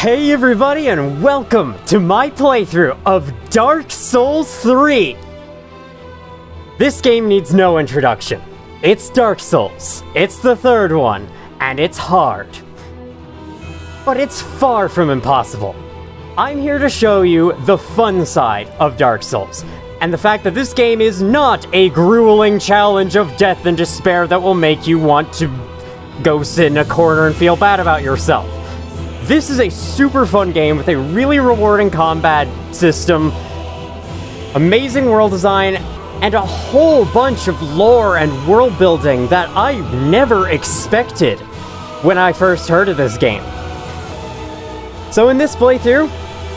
Hey everybody, and welcome to my playthrough of Dark Souls 3! This game needs no introduction. It's Dark Souls, it's the third one, and it's hard. But it's far from impossible. I'm here to show you the fun side of Dark Souls, and the fact that this game is not a grueling challenge of death and despair that will make you want to go sit in a corner and feel bad about yourself. This is a super fun game with a really rewarding combat system, amazing world design, and a whole bunch of lore and world building that I never expected when I first heard of this game. So in this playthrough,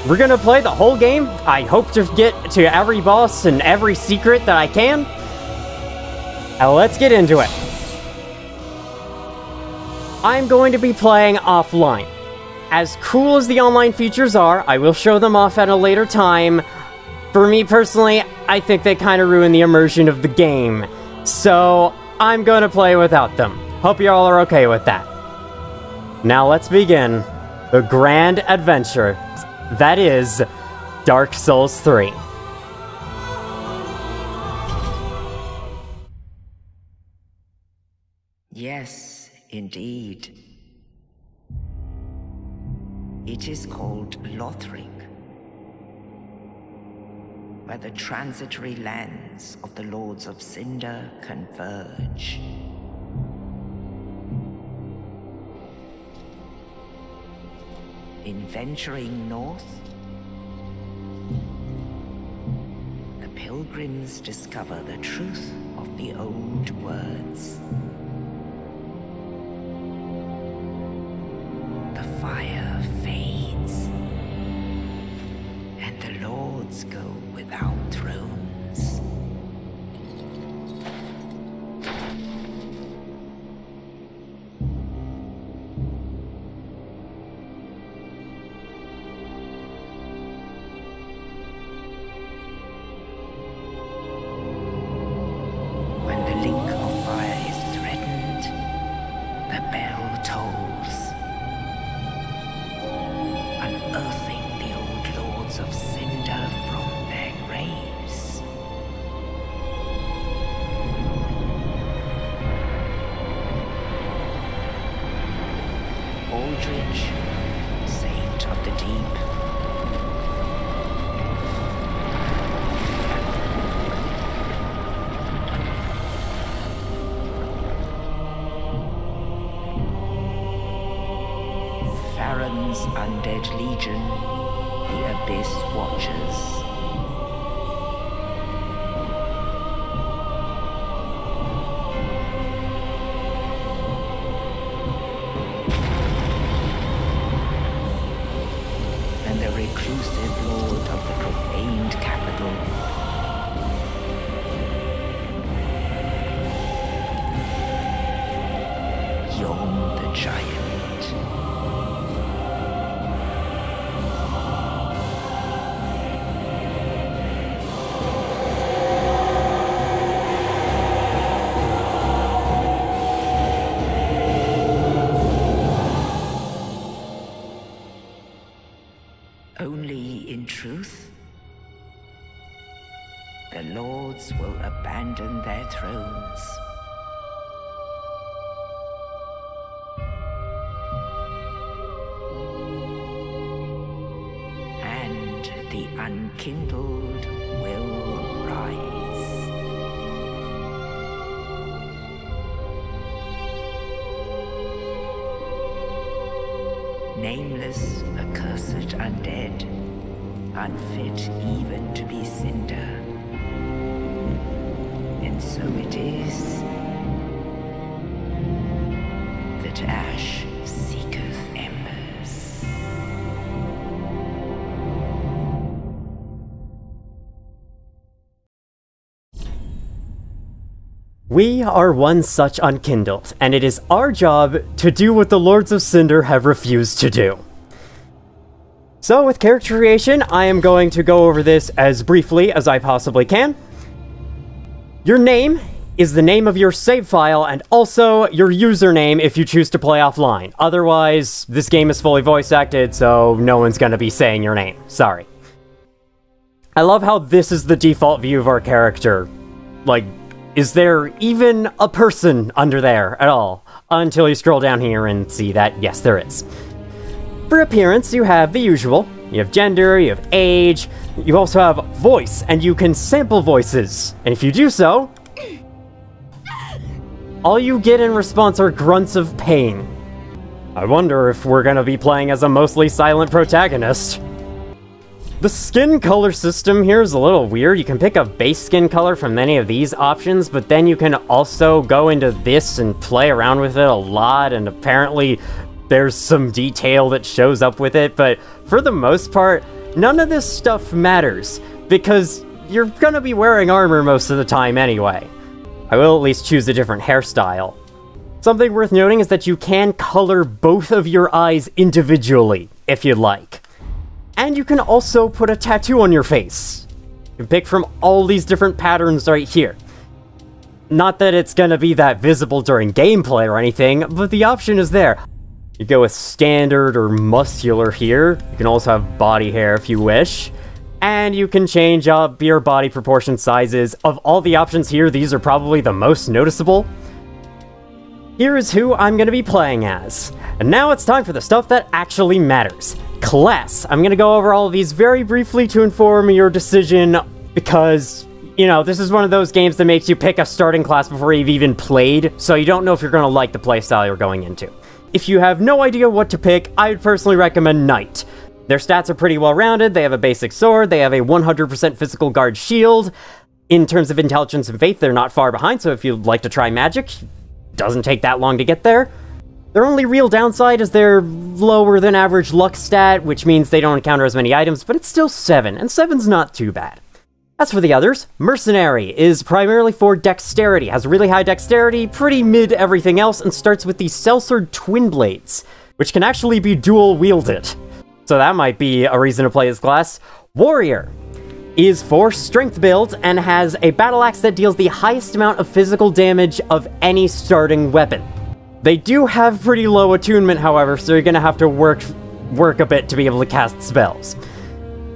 we're gonna play the whole game. I hope to get to every boss and every secret that I can. Now let's get into it. I'm going to be playing offline. As cool as the online features are, I will show them off at a later time. For me personally, I think they kind of ruin the immersion of the game. So, I'm gonna play without them. Hope you all are okay with that. Now let's begin the grand adventure that is Dark Souls 3. Yes, indeed. It is called Lothric, where the transitory lands of the Lords of Cinder converge. In venturing north, the pilgrims discover the truth of the old words. The fire fades, and the lords go without thrones. When the link of fire is threatened, the bell tolls, unearthing the old Lords of Cinder from their graves. Aldrich, saint of the deep, Farron's undead legion, the Abyss Watchers. And the reclusive lord of the profaned capital. Yom the Giant. Only in truth, the lords will abandon their thrones. And the unkindled will rise. Nameless, accursed undead, unfit even to be cinder. And so it is that ash seeketh embers. We are one such unkindled, and it is our job to do what the Lords of Cinder have refused to do. So with character creation, I am going to go over this as briefly as I possibly can. Your name is the name of your save file and also your username if you choose to play offline. Otherwise, this game is fully voice acted, so no one's gonna be saying your name. Sorry. I love how this is the default view of our character. Like, is there even a person under there at all? Until you scroll down here and see that, yes, there is. For appearance, you have the usual. You have gender, you have age, you also have voice, and you can sample voices. And if you do so, all you get in response are grunts of pain. I wonder if we're gonna be playing as a mostly silent protagonist. The skin color system here is a little weird. You can pick a base skin color from many of these options, but then you can also go into this and play around with it a lot, and apparently there's some detail that shows up with it, but for the most part, none of this stuff matters, because you're gonna be wearing armor most of the time anyway. I will at least choose a different hairstyle. Something worth noting is that you can color both of your eyes individually, if you'd like. And you can also put a tattoo on your face. You can pick from all these different patterns right here. Not that it's gonna be that visible during gameplay or anything, but the option is there. You go with standard or muscular here. You can also have body hair if you wish. And you can change up your body proportion sizes. Of all the options here, these are probably the most noticeable. Here is who I'm going to be playing as. And now it's time for the stuff that actually matters. Class. I'm going to go over all of these very briefly to inform your decision because, you know, this is one of those games that makes you pick a starting class before you've even played, so you don't know if you're going to like the playstyle you're going into. If you have no idea what to pick, I would personally recommend Knight. Their stats are pretty well-rounded. They have a basic sword, they have a 100% physical guard shield. In terms of intelligence and faith, they're not far behind, so if you'd like to try magic, doesn't take that long to get there. Their only real downside is their lower than average luck stat, which means they don't encounter as many items, but it's still 7, and 7's not too bad. As for the others, Mercenary is primarily for dexterity, has really high dexterity, pretty mid everything else, and starts with the Sellsword Twin Blades, which can actually be dual-wielded. So that might be a reason to play this class. Warrior is for strength build and has a battle axe that deals the highest amount of physical damage of any starting weapon. They do have pretty low attunement, however, so you're gonna have to work a bit to be able to cast spells.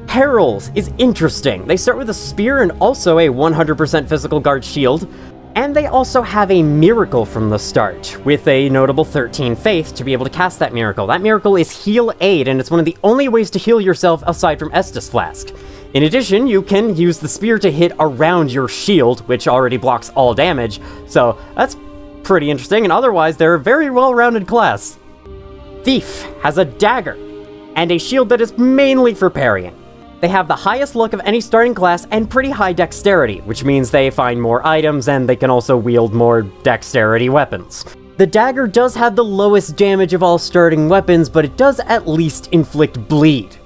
Herald is interesting. They start with a spear and also a 100% physical guard shield, and they also have a miracle from the start, with a notable 13 faith to be able to cast that miracle. That miracle is Heal Aid, and it's one of the only ways to heal yourself aside from Estus Flask. In addition, you can use the spear to hit around your shield, which already blocks all damage, so that's pretty interesting, and otherwise they're a very well-rounded class. Thief has a dagger, and a shield that is mainly for parrying. They have the highest luck of any starting class and pretty high dexterity, which means they find more items and they can also wield more dexterity weapons. The dagger does have the lowest damage of all starting weapons, but it does at least inflict bleed.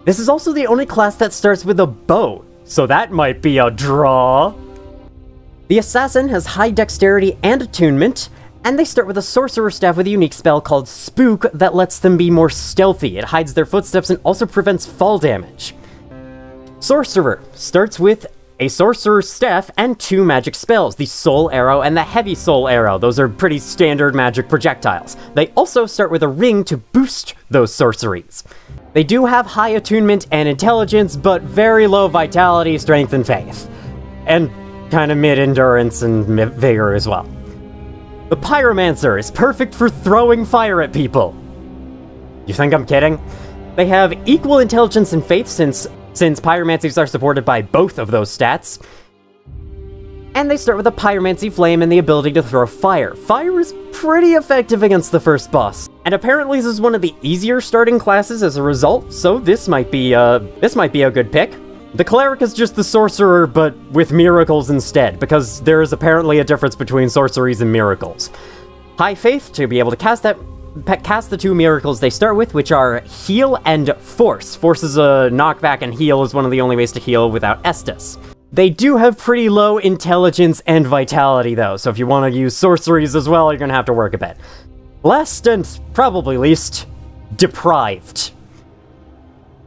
This is also the only class that starts with a bow, so that might be a draw. The Assassin has high dexterity and attunement, and they start with a Sorcerer Staff with a unique spell called Spook that lets them be more stealthy. It hides their footsteps and also prevents fall damage. Sorcerer starts with a Sorcerer's Staff and 2 magic spells, the Soul Arrow and the Heavy Soul Arrow. Those are pretty standard magic projectiles. They also start with a ring to boost those sorceries. They do have high attunement and intelligence, but very low vitality, strength, and faith. And kind of mid-endurance and vigor as well. The Pyromancer is perfect for throwing fire at people. You think I'm kidding? They have equal intelligence and faith since pyromancies are supported by both of those stats. And they start with a Pyromancy Flame and the ability to throw fire. Fire is pretty effective against the first boss. And apparently this is one of the easier starting classes as a result, so this might be a good pick. The Cleric is just the Sorcerer, but with miracles instead, because there is apparently a difference between sorceries and miracles. High Faith, to be able to cast the 2 miracles they start with, which are Heal and Force. Force is a knockback, and Heal is one of the only ways to heal without Estus. They do have pretty low intelligence and vitality, though, so if you want to use sorceries as well, you're going to have to work a bit. Last, and probably least, Deprived.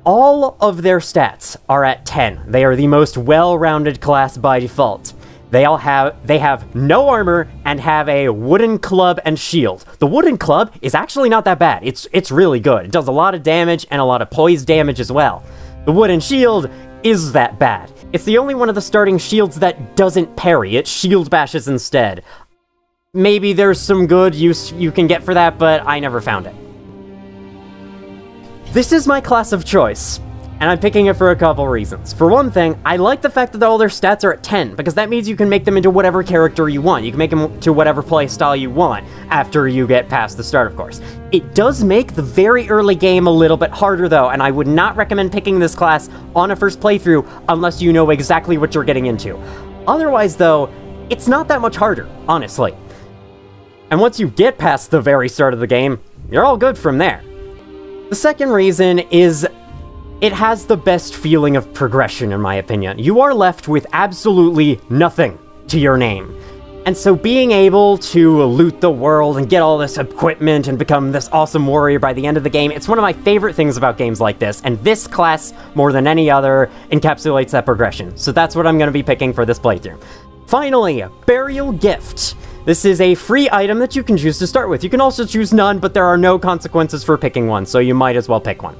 All of their stats are at 10. They are the most well-rounded class by default. They have no armor and have a wooden club and shield. The wooden club is actually not that bad. It's really good. It does a lot of damage and a lot of poise damage as well. The wooden shield is that bad. It's the only one of the starting shields that doesn't parry. It shield bashes instead. Maybe there's some good use you can get for that, but I never found it. This is my class of choice. And I'm picking it for a couple reasons. For one thing, I like the fact that all their stats are at 10, because that means you can make them into whatever character you want. You can make them to whatever playstyle you want, after you get past the start, of course. It does make the very early game a little bit harder, though, and I would not recommend picking this class on a first playthrough unless you know exactly what you're getting into. Otherwise, though, it's not that much harder, honestly. And once you get past the very start of the game, you're all good from there. The second reason is it has the best feeling of progression, in my opinion. You are left with absolutely nothing to your name. And so being able to loot the world and get all this equipment and become this awesome warrior by the end of the game, it's one of my favorite things about games like this, and this class, more than any other, encapsulates that progression. So that's what I'm going to be picking for this playthrough. Finally, Burial Gift. This is a free item that you can choose to start with. You can also choose none, but there are no consequences for picking one, so you might as well pick one.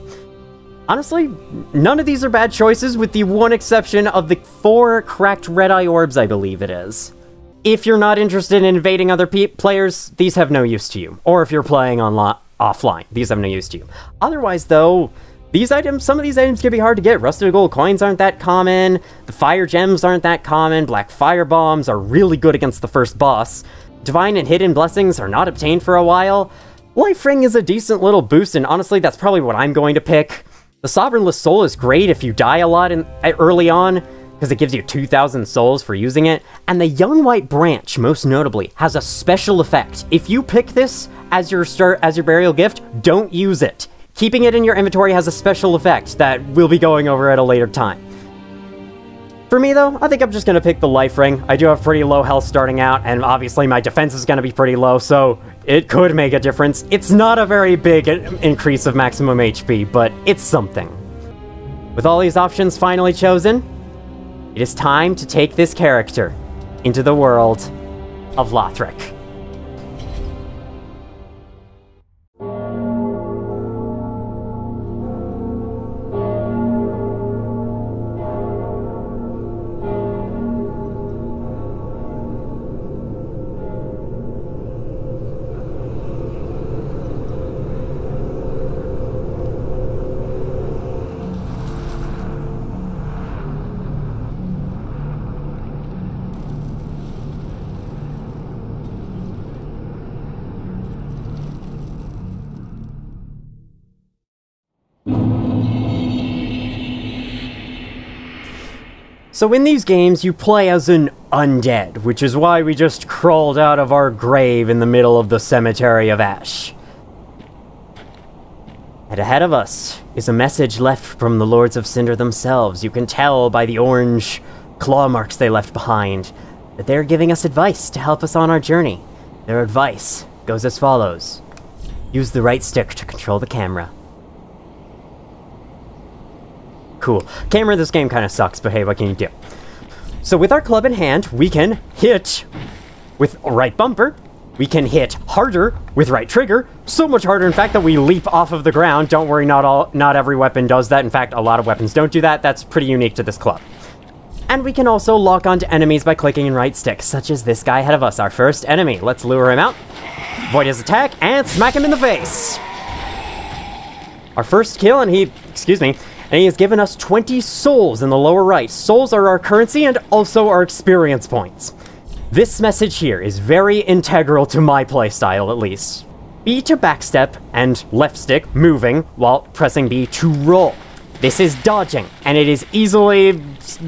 Honestly, none of these are bad choices, with the one exception of the 4 cracked red-eye orbs, I believe it is. If you're not interested in invading other players, these have no use to you. Or if you're playing offline, these have no use to you. Otherwise, though, some of these items can be hard to get. Rusted gold coins aren't that common, the fire gems aren't that common, black fire bombs are really good against the first boss, divine and hidden blessings are not obtained for a while, life ring is a decent little boost, and honestly, that's probably what I'm going to pick. The Sovereignless Soul is great if you die a lot early on, because it gives you 2,000 souls for using it. And the Young White Branch, most notably, has a special effect. If you pick this as your burial gift, don't use it. Keeping it in your inventory has a special effect that we'll be going over at a later time. For me, though, I think I'm just going to pick the life ring. I do have pretty low health starting out, and obviously my defense is going to be pretty low, so it could make a difference. It's not a very big increase of maximum HP, but it's something. With all these options finally chosen, it is time to take this character into the world of Lothric. So in these games, you play as an undead, which is why we just crawled out of our grave in the middle of the Cemetery of Ash. And ahead of us is a message left from the Lords of Cinder themselves. You can tell by the orange claw marks they left behind that they're giving us advice to help us on our journey. Their advice goes as follows. Use the right stick to control the camera. Cool. Camera in this game kind of sucks, but hey, what can you do? So with our club in hand, we can hit with right bumper. We can hit harder with right trigger. So much harder, in fact, that we leap off of the ground. Don't worry, not every weapon does that. In fact, a lot of weapons don't do that. That's pretty unique to this club. And we can also lock onto enemies by clicking in right stick, such as this guy ahead of us, our first enemy. Let's lure him out, avoid his attack, and smack him in the face. Our first kill, and he has given us 20 souls in the lower right. Souls are our currency and also our experience points. This message here is very integral to my playstyle, at least. B to backstep and left stick, moving, while pressing B to roll. This is dodging, and it is easily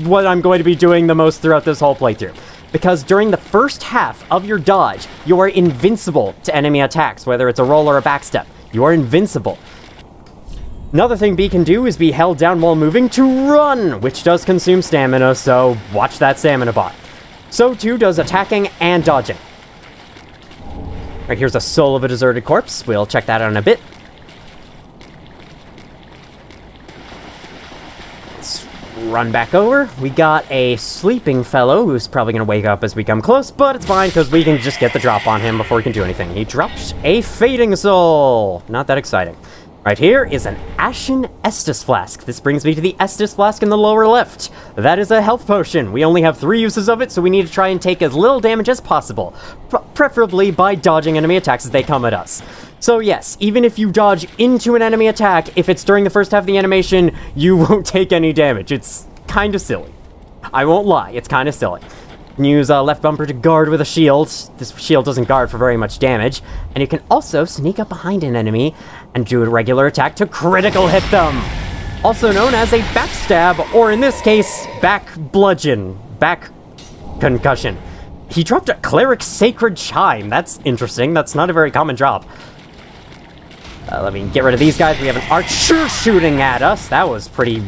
what I'm going to be doing the most throughout this whole playthrough. Because during the first half of your dodge, you are invincible to enemy attacks, whether it's a roll or a backstep. You are invincible. Another thing B can do is be held down while moving to run, which does consume stamina, so watch that stamina bar. So too does attacking and dodging. Right, here's a soul of a deserted corpse. We'll check that out in a bit. Let's run back over. We got a sleeping fellow who's probably going to wake up as we come close, but it's fine because we can just get the drop on him before he can do anything. He drops a fading soul. Not that exciting. Right here is an Ashen Estus Flask. This brings me to the Estus Flask in the lower left. That is a health potion. We only have 3 uses of it, so we need to try and take as little damage as possible, preferably by dodging enemy attacks as they come at us. So yes, even if you dodge into an enemy attack, if it's during the first half of the animation, you won't take any damage. It's kind of silly. I won't lie, it's kind of silly. You can use left bumper to guard with a shield. This shield doesn't guard for very much damage. And you can also sneak up behind an enemy and do a regular attack to critical hit them. Also known as a backstab, or in this case, back bludgeon. Back concussion. He dropped a Cleric Sacred Chime. That's interesting. That's not a very common drop. Let me get rid of these guys. We have an archer shooting at us. That was pretty...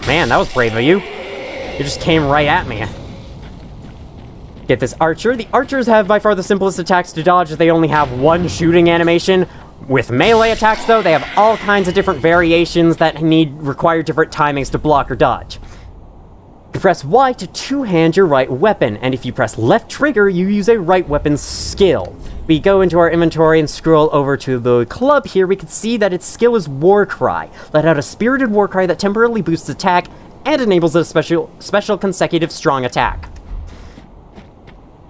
Man, that was brave of you. You just came right at me. Get this archer. The archers have by far the simplest attacks to dodge. They only have 1 shooting animation. With melee attacks, though, they have all kinds of different variations that require different timings to block or dodge. You press Y to two-hand your right weapon, and if you press left trigger, you use a right weapon skill. We go into our inventory and scroll over to the club here. We can see that its skill is Warcry. Let out a spirited Warcry that temporarily boosts attack and enables a special consecutive strong attack.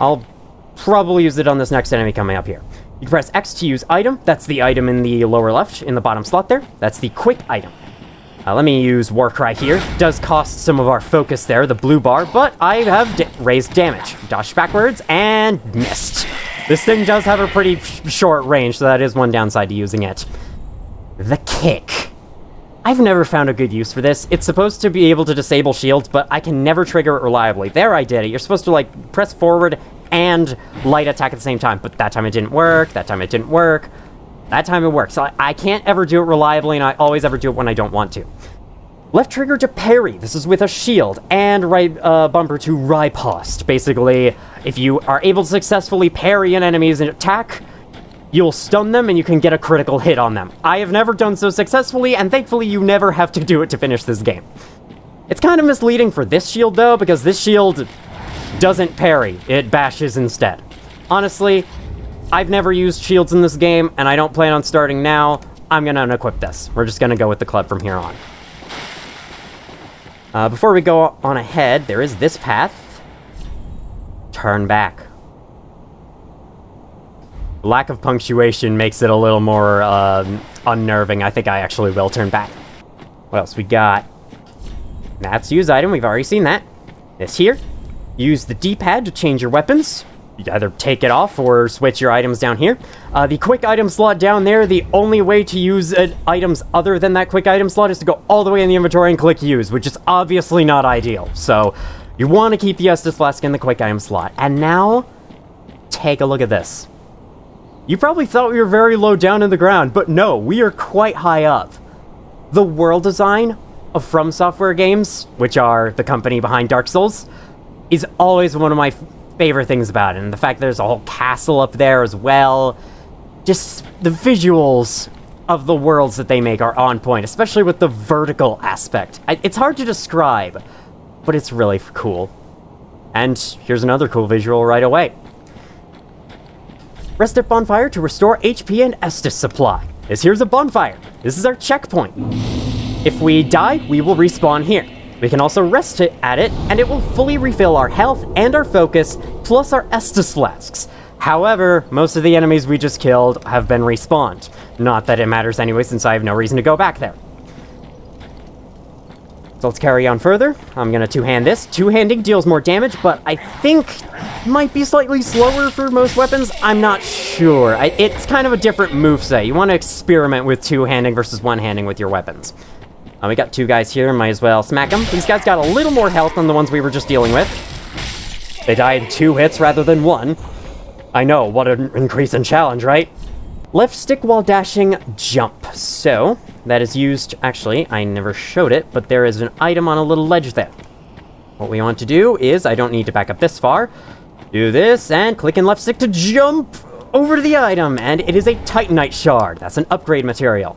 I'll probably use it on this next enemy coming up here. You press X to use item. That's the item in the lower left, in the bottom slot there. That's the quick item. Let me use Warcry here. Does cost some of our focus there, the blue bar, but I have raised damage. Dodged backwards and missed. This thing does have a pretty short range, so that is one downside to using it. The kick. I've never found a good use for this. It's supposed to be able to disable shields, but I can never trigger it reliably. There, I did it. You're supposed to, like, press forward and light attack at the same time, but that time it didn't work, that time it didn't work, that time it worked. So I can't ever do it reliably, and I always ever do it when I don't want to. Left trigger to parry. This is with a shield, and right bumper to riposte. Basically, if you are able to successfully parry an enemy's attack, you'll stun them and you can get a critical hit on them. I have never done so successfully, and thankfully you never have to do it to finish this game. It's kind of misleading for this shield, though, because this shield doesn't parry. It bashes instead. Honestly, I've never used shields in this game, and I don't plan on starting now. I'm gonna unequip this. We're just gonna go with the club from here on. Before we go on ahead, there is this path. Turn back. Lack of punctuation makes it a little more unnerving. I think I actually will turn back. What else we got? That's use item. We've already seen that. This here. Use the D-pad to change your weapons. You either take it off or switch your items down here. The quick item slot down there, the only way to use items other than that quick item slot is to go all the way in the inventory and click use, which is obviously not ideal. So you want to keep the Estus Flask in the quick item slot. And now, take a look at this. You probably thought we were very low down in the ground, but no, we are quite high up. The world design of From Software games, which are the company behind Dark Souls, is always one of my favorite things about it, and the fact there's a whole castle up there as well. Just the visuals of the worlds that they make are on point, especially with the vertical aspect. It's hard to describe, but it's really cool. And here's another cool visual right away. Rest at bonfire to restore HP and Estus supply. Here's a bonfire. This is our checkpoint. If we die, we will respawn here. We can also rest at it, and it will fully refill our health and our focus, plus our Estus Flasks. However, most of the enemies we just killed have been respawned. Not that it matters anyway, since I have no reason to go back there. So let's carry on further. I'm gonna two-hand this. Two-handing deals more damage, but I think might be slightly slower for most weapons. I'm not sure. It's kind of a different moveset. You want to experiment with two-handing versus one-handing with your weapons. We got 2 guys here, might as well smack them. These guys got a little more health than the ones we were just dealing with. They died in 2 hits rather than 1. I know, what an increase in challenge, right? Left stick while dashing, jump. So, that is used, actually, I never showed it, but there is an item on a little ledge there. What we want to do is, I don't need to back up this far, do this, and click in left stick to jump over to the item, and it is a Titanite shard. That's an upgrade material.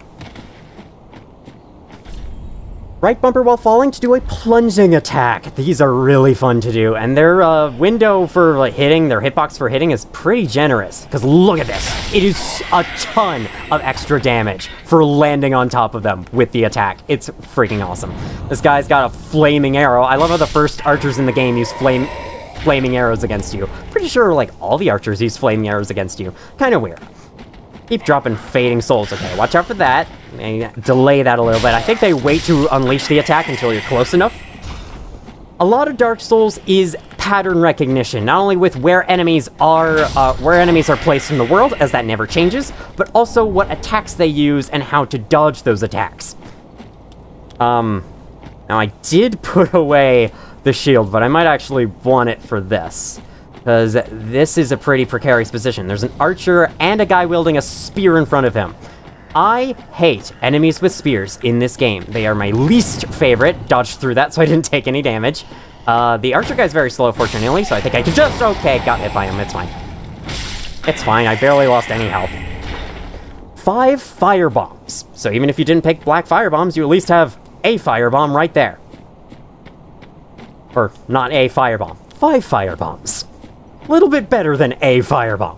right bumper while falling to do a plunging attack. These are really fun to do, and their window for like hitting, their hitbox for hitting is pretty generous. Because look at this. It is a ton of extra damage for landing on top of them with the attack. It's freaking awesome. This guy's got a flaming arrow. I love how the first archers in the game use flaming arrows against you. Pretty sure like all the archers use flaming arrows against you. Kind of weird. Keep dropping fading souls. Okay, watch out for that. And delay that a little bit. I think they wait to unleash the attack until you're close enough. A lot of Dark Souls is pattern recognition, not only with where enemies are placed in the world, as that never changes, but also what attacks they use and how to dodge those attacks. Now I did put away the shield, but I might actually want it for this. Because this is a pretty precarious position. There's an archer and a guy wielding a spear in front of him. I hate enemies with spears in this game. They are my least favorite. Dodged through that so I didn't take any damage. The archer guy's very slow, fortunately, so I think I could just... Okay, got hit by him. It's fine. It's fine. I barely lost any health. 5 fire bombs. So even if you didn't pick black fire bombs, you at least have a firebomb right there. Or, not a firebomb. 5 fire bombs. A little bit better than a firebomb.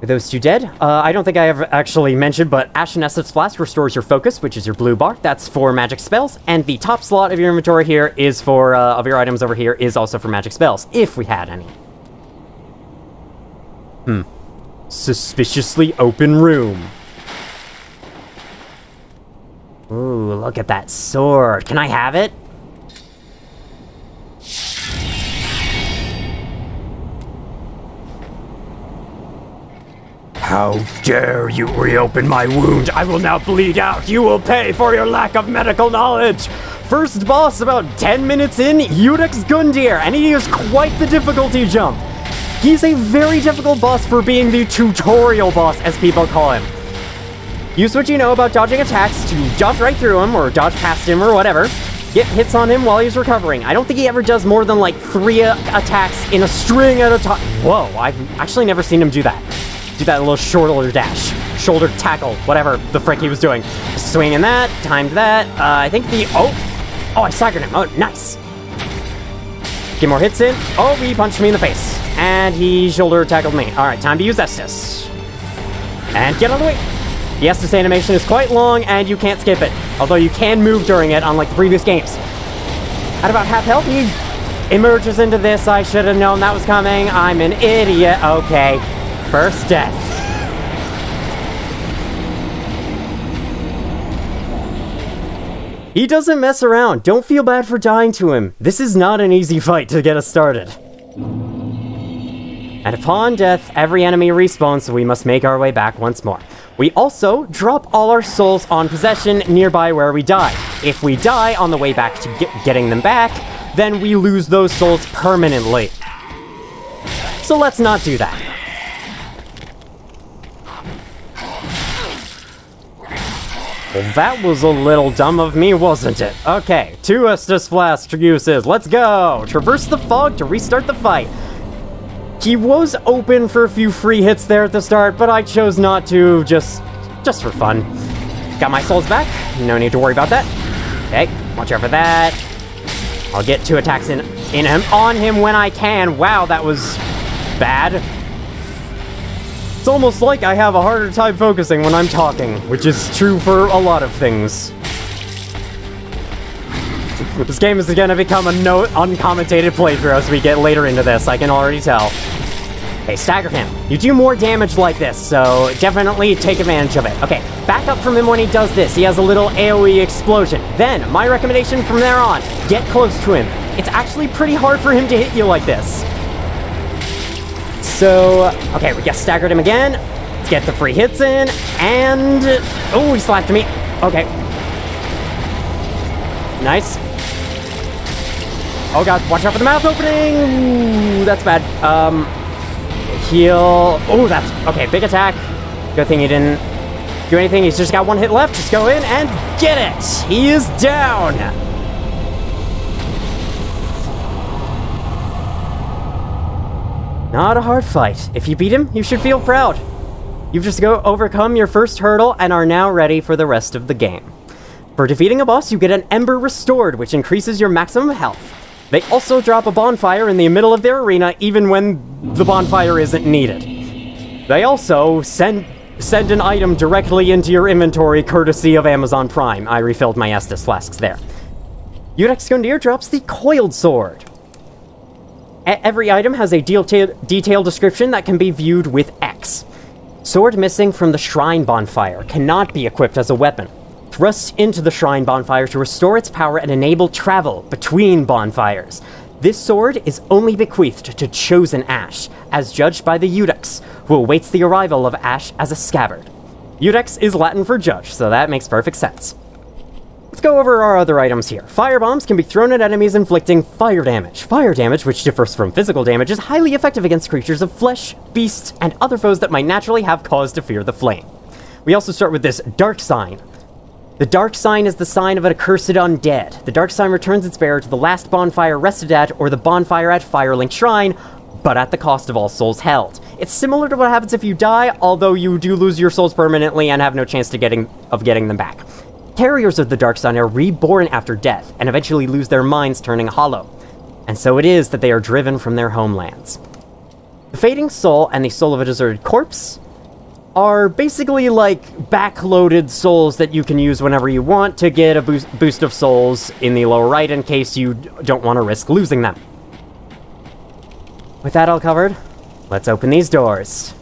Are those two dead? I don't think I have actually mentioned, but Ashen Essence Flask restores your focus, which is your blue bar. That's for magic spells. And the top slot of your inventory here is for, of your items over here, is also for magic spells, if we had any. Suspiciously open room. Ooh, look at that sword. Can I have it? How dare you reopen my wound? I will now bleed out. You will pay for your lack of medical knowledge. First boss about 10 minutes in, Iudex Gundyr, and he is quite the difficulty jump. He's a very difficult boss for being the tutorial boss, as people call him. Use what you know about dodging attacks to dodge right through him, or dodge past him, or whatever. Get hits on him while he's recovering. I don't think he ever does more than like 3 attacks in a string at a time. Whoa, I've actually never seen him do that. Do that little shoulder dash, shoulder tackle, whatever the frick he was doing. Swinging that, timed that. I think the, oh, I staggered him. Oh, nice. Get more hits in. Oh, he punched me in the face. And he shoulder tackled me. All right, time to use Estus. And get on the way. The Estus animation is quite long, and you can't skip it. Although you can move during it, unlike the previous games. At about half health, he emerges into this. I should have known that was coming. I'm an idiot. Okay. First death. He doesn't mess around. Don't feel bad for dying to him. This is not an easy fight to get us started. And upon death, every enemy respawns, so we must make our way back once more. We also drop all our souls on possession nearby where we die. If we die on the way back to getting them back, then we lose those souls permanently. So let's not do that. Well, that was a little dumb of me, wasn't it? Okay, 2 Estus Flask uses. Let's go! Traverse the fog to restart the fight. He was open for a few free hits there at the start, but I chose not to, just for fun. Got my souls back. No need to worry about that. Okay, watch out for that. I'll get 2 attacks on him when I can. Wow, that was bad. It's almost like I have a harder time focusing when I'm talking, which is true for a lot of things. This game is gonna become a uncommentated playthrough as we get later into this, I can already tell. Okay, stagger him. You do more damage like this, so definitely take advantage of it. Okay, back up from him when he does this. He has a little AoE explosion. Then, my recommendation from there on, get close to him. It's actually pretty hard for him to hit you like this. So, okay, we just staggered him again. Let's get the free hits in, and... Oh, he slapped me. Okay. Nice. Oh god, watch out for the mouth opening! Ooh, that's bad. Heal... Oh, that's... Okay, big attack. Good thing he didn't do anything. He's just got 1 hit left. Just go in and get it! He is down! Not a hard fight. If you beat him, you should feel proud. You've just overcome your first hurdle and are now ready for the rest of the game. For defeating a boss, you get an Ember Restored, which increases your maximum health. They also drop a bonfire in the middle of their arena, even when the bonfire isn't needed. They also send an item directly into your inventory, courtesy of Amazon Prime. I refilled my Estus flasks there. Iudex Gundyr drops the Coiled Sword. Every item has a detailed description that can be viewed with X. Sword missing from the Shrine bonfire cannot be equipped as a weapon. Thrust into the Shrine bonfire to restore its power and enable travel between bonfires. This sword is only bequeathed to Chosen Ash, as judged by the Iudex, who awaits the arrival of Ash as a scabbard. Iudex is Latin for judge, so that makes perfect sense. Let's go over our other items here. Firebombs can be thrown at enemies inflicting fire damage. Fire damage, which differs from physical damage, is highly effective against creatures of flesh, beasts, and other foes that might naturally have cause to fear the flame. We also start with this Dark Sign. The Dark Sign is the sign of an accursed undead. The Dark Sign returns its bearer to the last bonfire rested at, or the bonfire at Firelink Shrine, but at the cost of all souls held. It's similar to what happens if you die, although you do lose your souls permanently and have no chance of getting them back. Carriers of the Dark Sign are reborn after death, and eventually lose their minds, turning hollow. And so it is that they are driven from their homelands. The Fading Soul and the Soul of a Deserted Corpse are basically like backloaded souls that you can use whenever you want to get a boost of souls in the lower right in case you don't want to risk losing them. With that all covered, let's open these doors.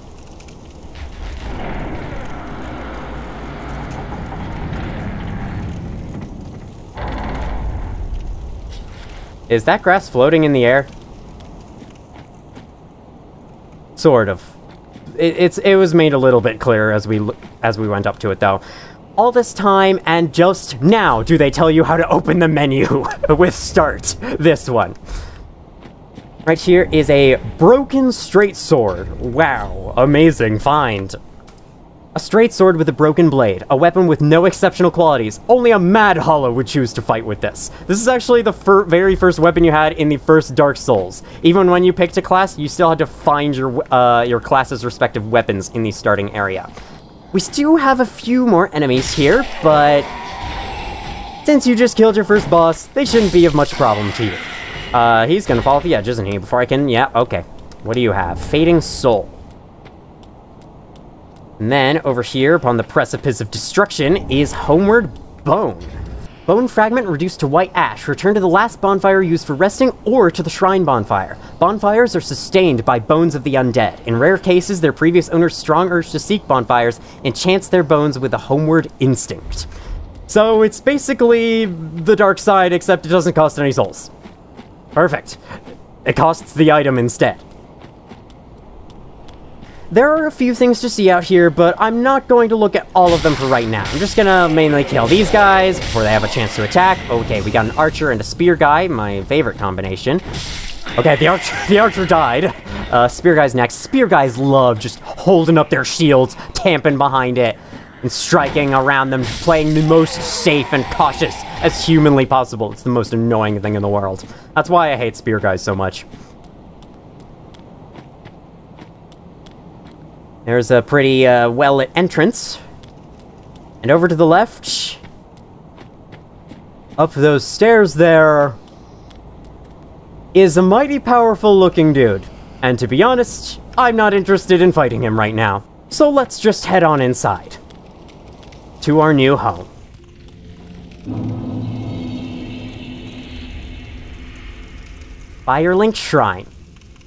Is that grass floating in the air? Sort of. It was made a little bit clearer as we went up to it, though. All this time, and just now do they tell you how to open the menu with Start. This one. Right here is a broken straight sword. Wow, amazing find. A straight sword with a broken blade, a weapon with no exceptional qualities. Only a Mad Hollow would choose to fight with this. This is actually the very first weapon you had in the first Dark Souls. Even when you picked a class, you still had to find your class's respective weapons in the starting area. We do have a few more enemies here, but since you just killed your first boss, they shouldn't be of much problem to you. He's gonna fall off the edge, isn't he? Before I can... Yeah, okay. What do you have? Fading Soul. And then, over here, upon the precipice of destruction, is Homeward Bone. Bone fragment reduced to white ash. Return to the last bonfire used for resting, or to the shrine bonfire. Bonfires are sustained by bones of the undead. In rare cases, their previous owner's strong urge to seek bonfires enchants their bones with a homeward instinct. So, it's basically the dark side, except it doesn't cost any souls. Perfect. It costs the item instead. There are a few things to see out here, but I'm not going to look at all of them for right now. I'm just gonna mainly kill these guys before they have a chance to attack. Okay, we got an archer and a spear guy, my favorite combination. Okay, the archer died. Spear guy's next. Spear guys love just holding up their shields, tamping behind it, and striking around them, playing the most safe and cautious as humanly possible. It's the most annoying thing in the world. That's why I hate spear guys so much. There's a pretty well-lit entrance. And over to the left, up those stairs there, is a mighty powerful-looking dude. And to be honest, I'm not interested in fighting him right now. So let's just head on inside to our new home. Firelink Shrine.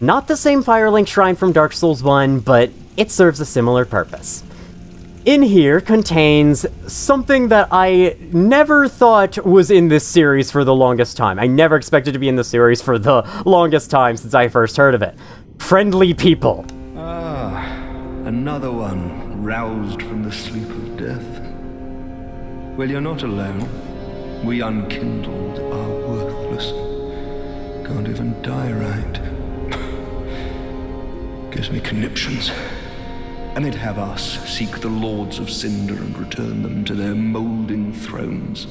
Not the same Firelink Shrine from Dark Souls 1, but it serves a similar purpose. In here contains something that I never thought was in this series for the longest time. I never expected to be in the series for the longest time since I first heard of it. Friendly people. Ah, another one roused from the sleep of death. Well, you're not alone. We unkindled are worthless. Can't even die right. Gives me conniptions. And they'd have us seek the lords of Cinder and return them to their moulding thrones.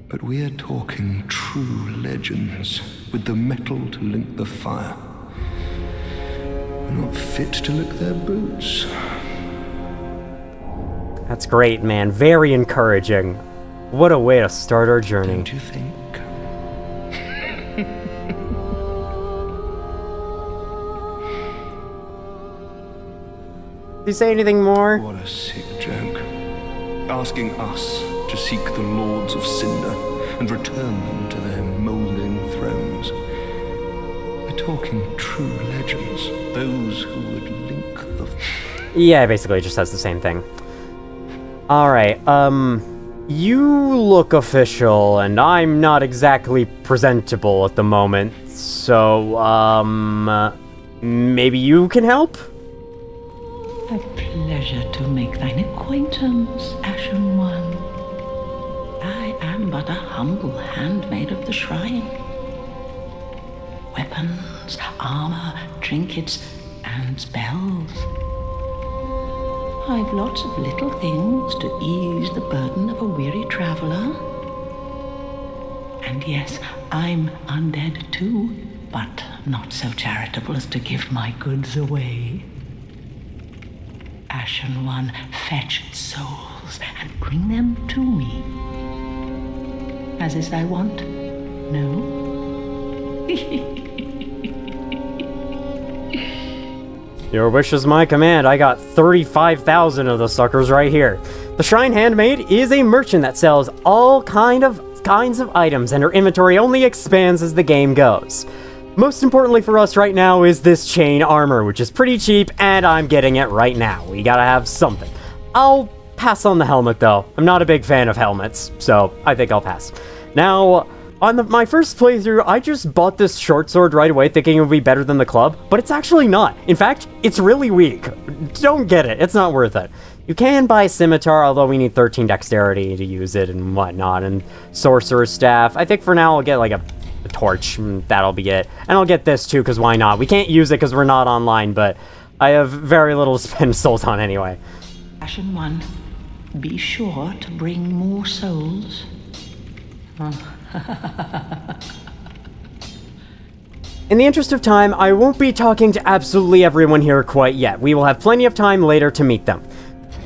But we're talking true legends, with the metal to link the fire. We're not fit to lick their boots. That's great, man. Very encouraging. What a way to start our journey. Don't you think? Did you say anything more? What a sick joke. Asking us to seek the Lords of Cinder and return them to their moulding thrones. We're talking true legends, those who would link the... Yeah, it basically just says the same thing. Alright, you look official, and I'm not exactly presentable at the moment, so, maybe you can help? A pleasure to make thine acquaintance, Ashen One. I am but a humble handmaid of the shrine. Weapons, armor, trinkets, and spells. I've lots of little things to ease the burden of a weary traveler. And yes, I'm undead too, but not so charitable as to give my goods away. Ashen One, fetch souls and bring them to me. As is thy wont, no? Your wish is my command. I got 35,000 of the suckers right here. The Shrine Handmaid is a merchant that sells all kinds of items, and her inventory only expands as the game goes. Most importantly for us right now is this chain armor, which is pretty cheap, and I'm getting it right now. We gotta have something. I'll pass on the helmet, though. I'm not a big fan of helmets, so I think I'll pass. Now, on my first playthrough, I just bought this short sword right away, thinking it would be better than the club, but it's actually not. In fact, it's really weak. Don't get it. It's not worth it. You can buy Scimitar, although we need 13 dexterity to use it and whatnot, and Sorcerer's Staff. I think for now I'll get, like, a torch, and that'll be it. And I'll get this too, because why not? We can't use it because we're not online, but I have very little to spend souls on anyway. Ashen One, be sure to bring more souls. In the interest of time, I won't be talking to absolutely everyone here quite yet. We will have plenty of time later to meet them.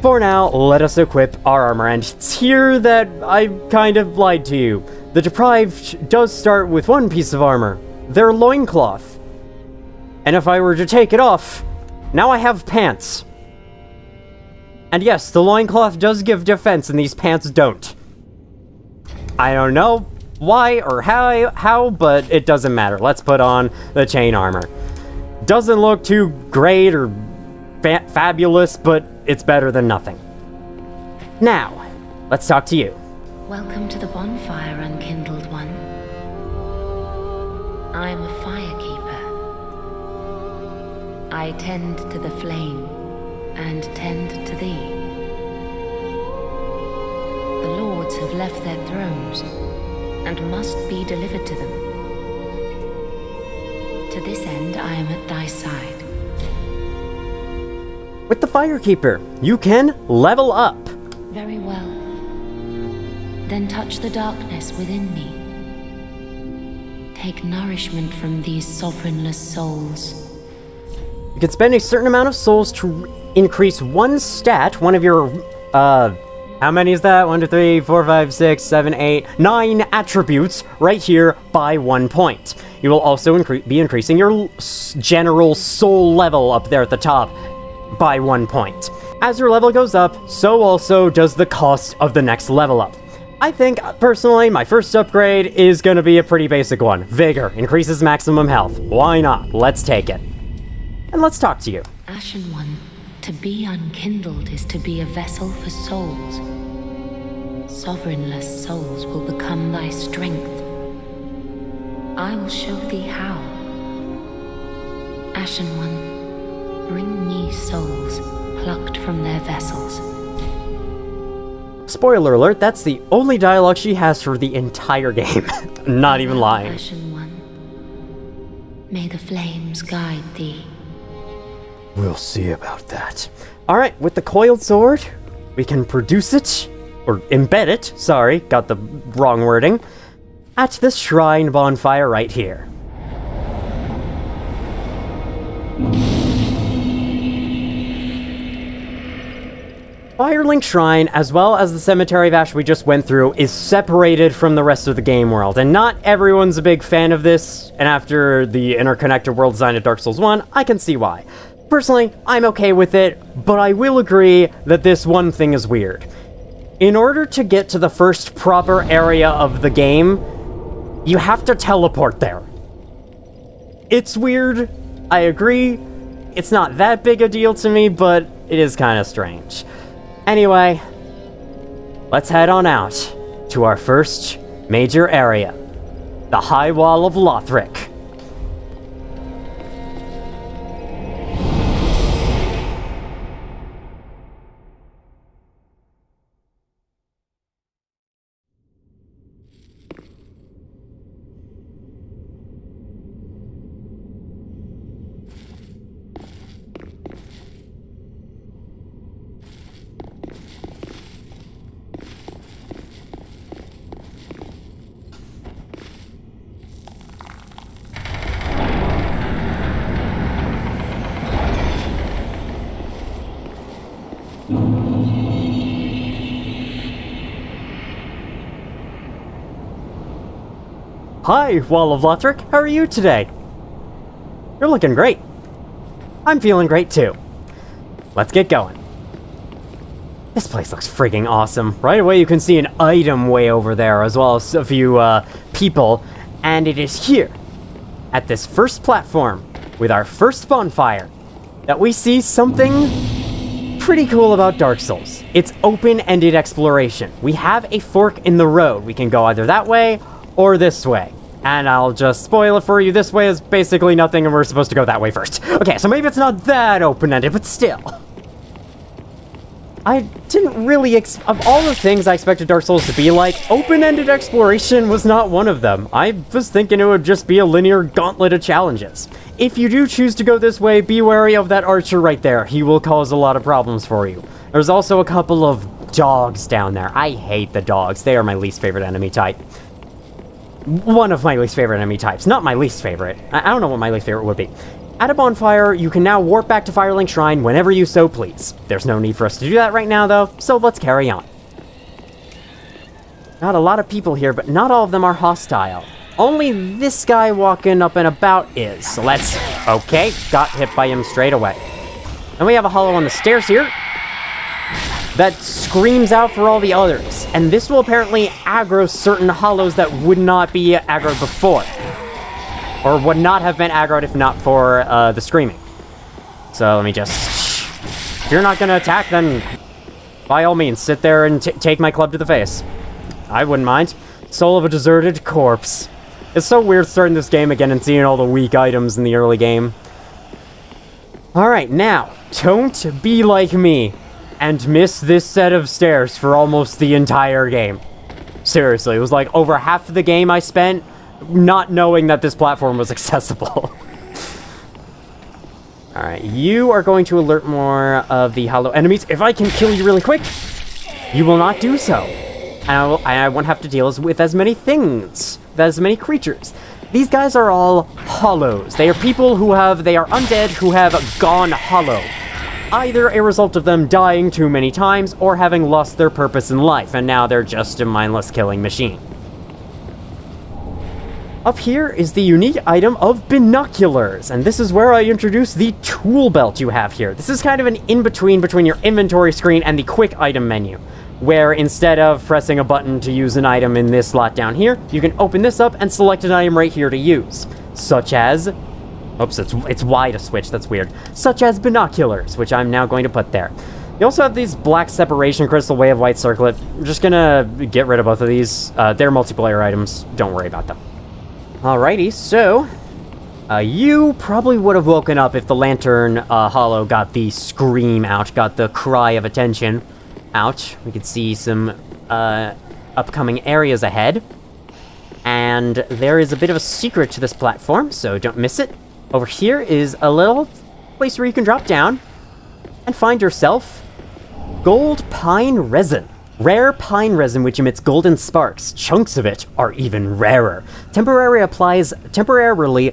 For now, let us equip our armor, and it's here that I kind of lied to you. The Deprived does start with one piece of armor, their loincloth. And if I were to take it off, now I have pants. And yes, the loincloth does give defense and these pants don't. I don't know why or how, but it doesn't matter. Let's put on the chain armor. Doesn't look too great or fabulous, but it's better than nothing. Now, let's talk to you. Welcome to the bonfire, unkindled one. I am a firekeeper. I tend to the flame, and tend to thee. The lords have left their thrones, and must be delivered to them. To this end, I am at thy side. With the Firekeeper, you can level up. Very well. Then touch the darkness within me. Take nourishment from these sovereignless souls. You can spend a certain amount of souls to increase one stat, one of your, how many is that? 1, 2, 3, 4, 5, 6, 7, 8, 9 attributes right here by 1 point. You will also be increasing your general soul level up there at the top by 1 point. As your level goes up, so also does the cost of the next level up. I think, personally, my first upgrade is gonna be a pretty basic one. Vigor, increases maximum health. Why not? Let's take it. And let's talk to you. Ashen One, to be unkindled is to be a vessel for souls. Sovereignless souls will become thy strength. I will show thee how. Ashen One, bring me souls plucked from their vessels. Spoiler alert, that's the only dialogue she has for the entire game. Not even lying. Ashen One, may the flames guide thee. We'll see about that. Alright, with the coiled sword, we can produce it, or embed it, sorry, got the wrong wording, at this shrine bonfire right here. Firelink Shrine, as well as the Cemetery of Ash we just went through, is separated from the rest of the game world, and not everyone's a big fan of this, and after the interconnected world design of Dark Souls 1, I can see why. Personally, I'm okay with it, but I will agree that this one thing is weird. In order to get to the first proper area of the game, you have to teleport there. It's weird, I agree. It's not that big a deal to me, but it is kind of strange. Anyway, let's head on out to our first major area, the High Wall of Lothric. Hi, Wall of Lothric. How are you today? You're looking great. I'm feeling great too. Let's get going. This place looks freaking awesome. Right away you can see an item way over there, as well as a few people, and it is here, at this first platform, with our first bonfire, that we see something pretty cool about Dark Souls. It's open-ended exploration. We have a fork in the road. We can go either that way or this way. And I'll just spoil it for you, this way is basically nothing and we're supposed to go that way first. Okay, so maybe it's not that open-ended, but still. I didn't really of all the things I expected Dark Souls to be like, open-ended exploration was not one of them. I was thinking it would just be a linear gauntlet of challenges. If you do choose to go this way, be wary of that archer right there. He will cause a lot of problems for you. There's also a couple of dogs down there. I hate the dogs. They are my least favorite enemy type. One of my least favorite enemy types. Not my least favorite. I don't know what my least favorite would be. At a bonfire, you can now warp back to Firelink Shrine whenever you so please. There's no need for us to do that right now, though, so let's carry on. Not a lot of people here, but not all of them are hostile. Only this guy walking up and about is. So let's... Okay, got hit by him straight away. And we have a hollow on the stairs here that screams out for all the others. And this will apparently aggro certain hollows that would not be aggroed before. Or would not have been aggroed if not for the screaming. So let me just... If you're not going to attack, then by all means, sit there and take my club to the face. I wouldn't mind. Soul of a deserted corpse. It's so weird starting this game again and seeing all the weak items in the early game. Alright, now, don't be like me and miss this set of stairs for almost the entire game. Seriously, it was like over half of the game I spent not knowing that this platform was accessible. Alright, you are going to alert more of the hollow enemies. If I can kill you really quick, you will not do so. And I won't have to deal with as many things, with as many creatures. These guys are all hollows. They are people they are undead who have gone hollow. Either a result of them dying too many times or having lost their purpose in life, and now they're just a mindless killing machine. Up here is the unique item of binoculars, and this is where I introduce the tool belt you have here. This is kind of an in-between between your inventory screen and the quick item menu, where instead of pressing a button to use an item in this slot down here, you can open this up and select an item right here to use, such as... Oops, it's Y to switch, that's weird. Such as binoculars, which I'm now going to put there. You also have these black separation crystal, way of white circlet. I'm just gonna get rid of both of these. They're multiplayer items, don't worry about them. Alrighty, so... you probably would have woken up if the lantern hollow got the scream out, got the cry of attention out. We could see some upcoming areas ahead. And there is a bit of a secret to this platform, so don't miss it. Over here is a little place where you can drop down and find yourself gold pine resin. Rare pine resin which emits golden sparks. Chunks of it are even rarer. Temporarily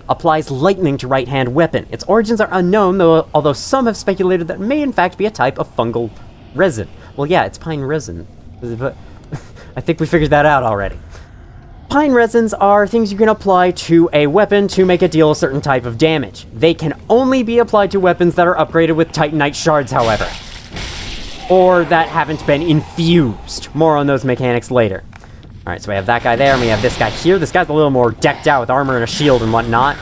applies lightning to right-hand weapon. Its origins are unknown, although some have speculated that it may in fact be a type of fungal resin. Well, yeah, it's pine resin. But I think we figured that out already. Pine resins are things you can apply to a weapon to make it deal a certain type of damage. They can only be applied to weapons that are upgraded with Titanite shards, however. Or that haven't been infused. More on those mechanics later. Alright, so we have that guy there, and we have this guy here. This guy's a little more decked out with armor and a shield and whatnot.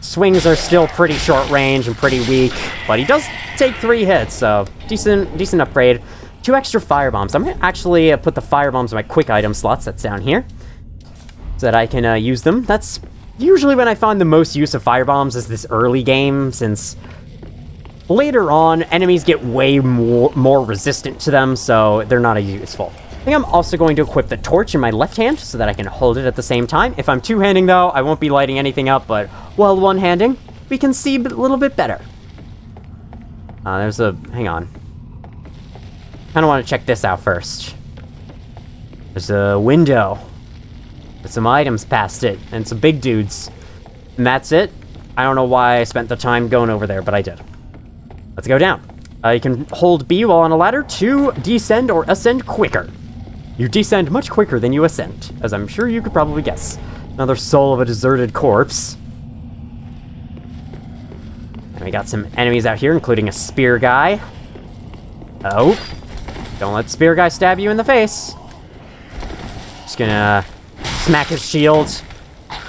Swings are still pretty short range and pretty weak, but he does take 3 hits, so decent upgrade. 2 extra firebombs. I'm gonna actually put the firebombs in my quick item slots that's down here, so that I can use them. That's usually when I find the most use of firebombs is this early game, since later on, enemies get way more resistant to them, so they're not as useful. I think I'm also going to equip the torch in my left hand, so that I can hold it at the same time. If I'm two-handing, though, I won't be lighting anything up, but while one-handing, we can see a little bit better. There's a... hang on. I want to check this out first. There's a window with some items past it, and some big dudes. And that's it. I don't know why I spent the time going over there, but I did. Let's go down. You can hold B while on a ladder to descend or ascend quicker. You descend much quicker than you ascend, as I'm sure you could probably guess. Another soul of a deserted corpse. And we got some enemies out here, including a spear guy. Oh. Don't let spear guy stab you in the face. Just gonna smack his shield.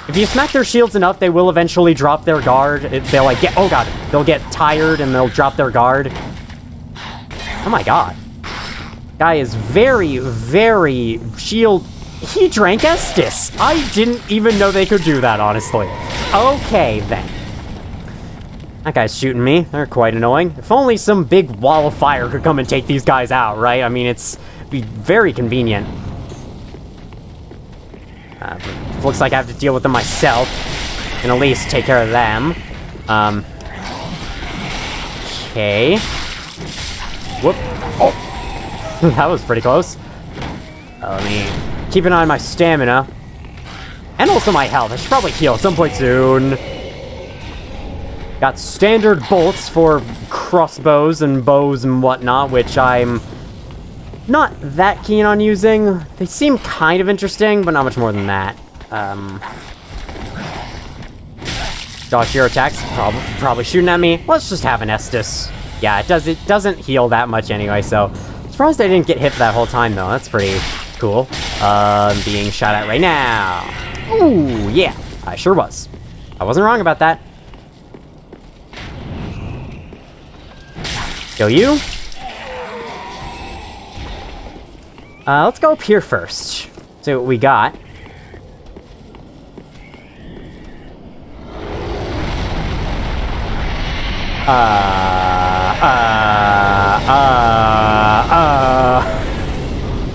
If you smack their shields enough, they will eventually drop their guard. They'll like get... oh god. They'll get tired and they'll drop their guard. Oh my god. Guy is very, very shield... he drank Estus. I didn't even know they could do that, honestly. Okay, then. That guy's shooting me. They're quite annoying. If only some big wall of fire could come and take these guys out, right? I mean, it'd be very convenient. Looks like I have to deal with them myself. And at least take care of them. Okay. Whoop. Oh. That was pretty close. Let me keep an eye on my stamina. And also my health. I should probably heal at some point soon. Got standard bolts for crossbows and bows and whatnot, which I'm not that keen on using. They seem kind of interesting, but not much more than that. Dodge your attacks. Probably shooting at me. Let's just have an Estus. Yeah, it doesn't heal that much anyway, so... surprised I didn't get hit for that whole time, though. That's pretty cool. Being shot at right now. Ooh, yeah. I sure was. I wasn't wrong about that. Kill you. Let's go up here first. See what we got.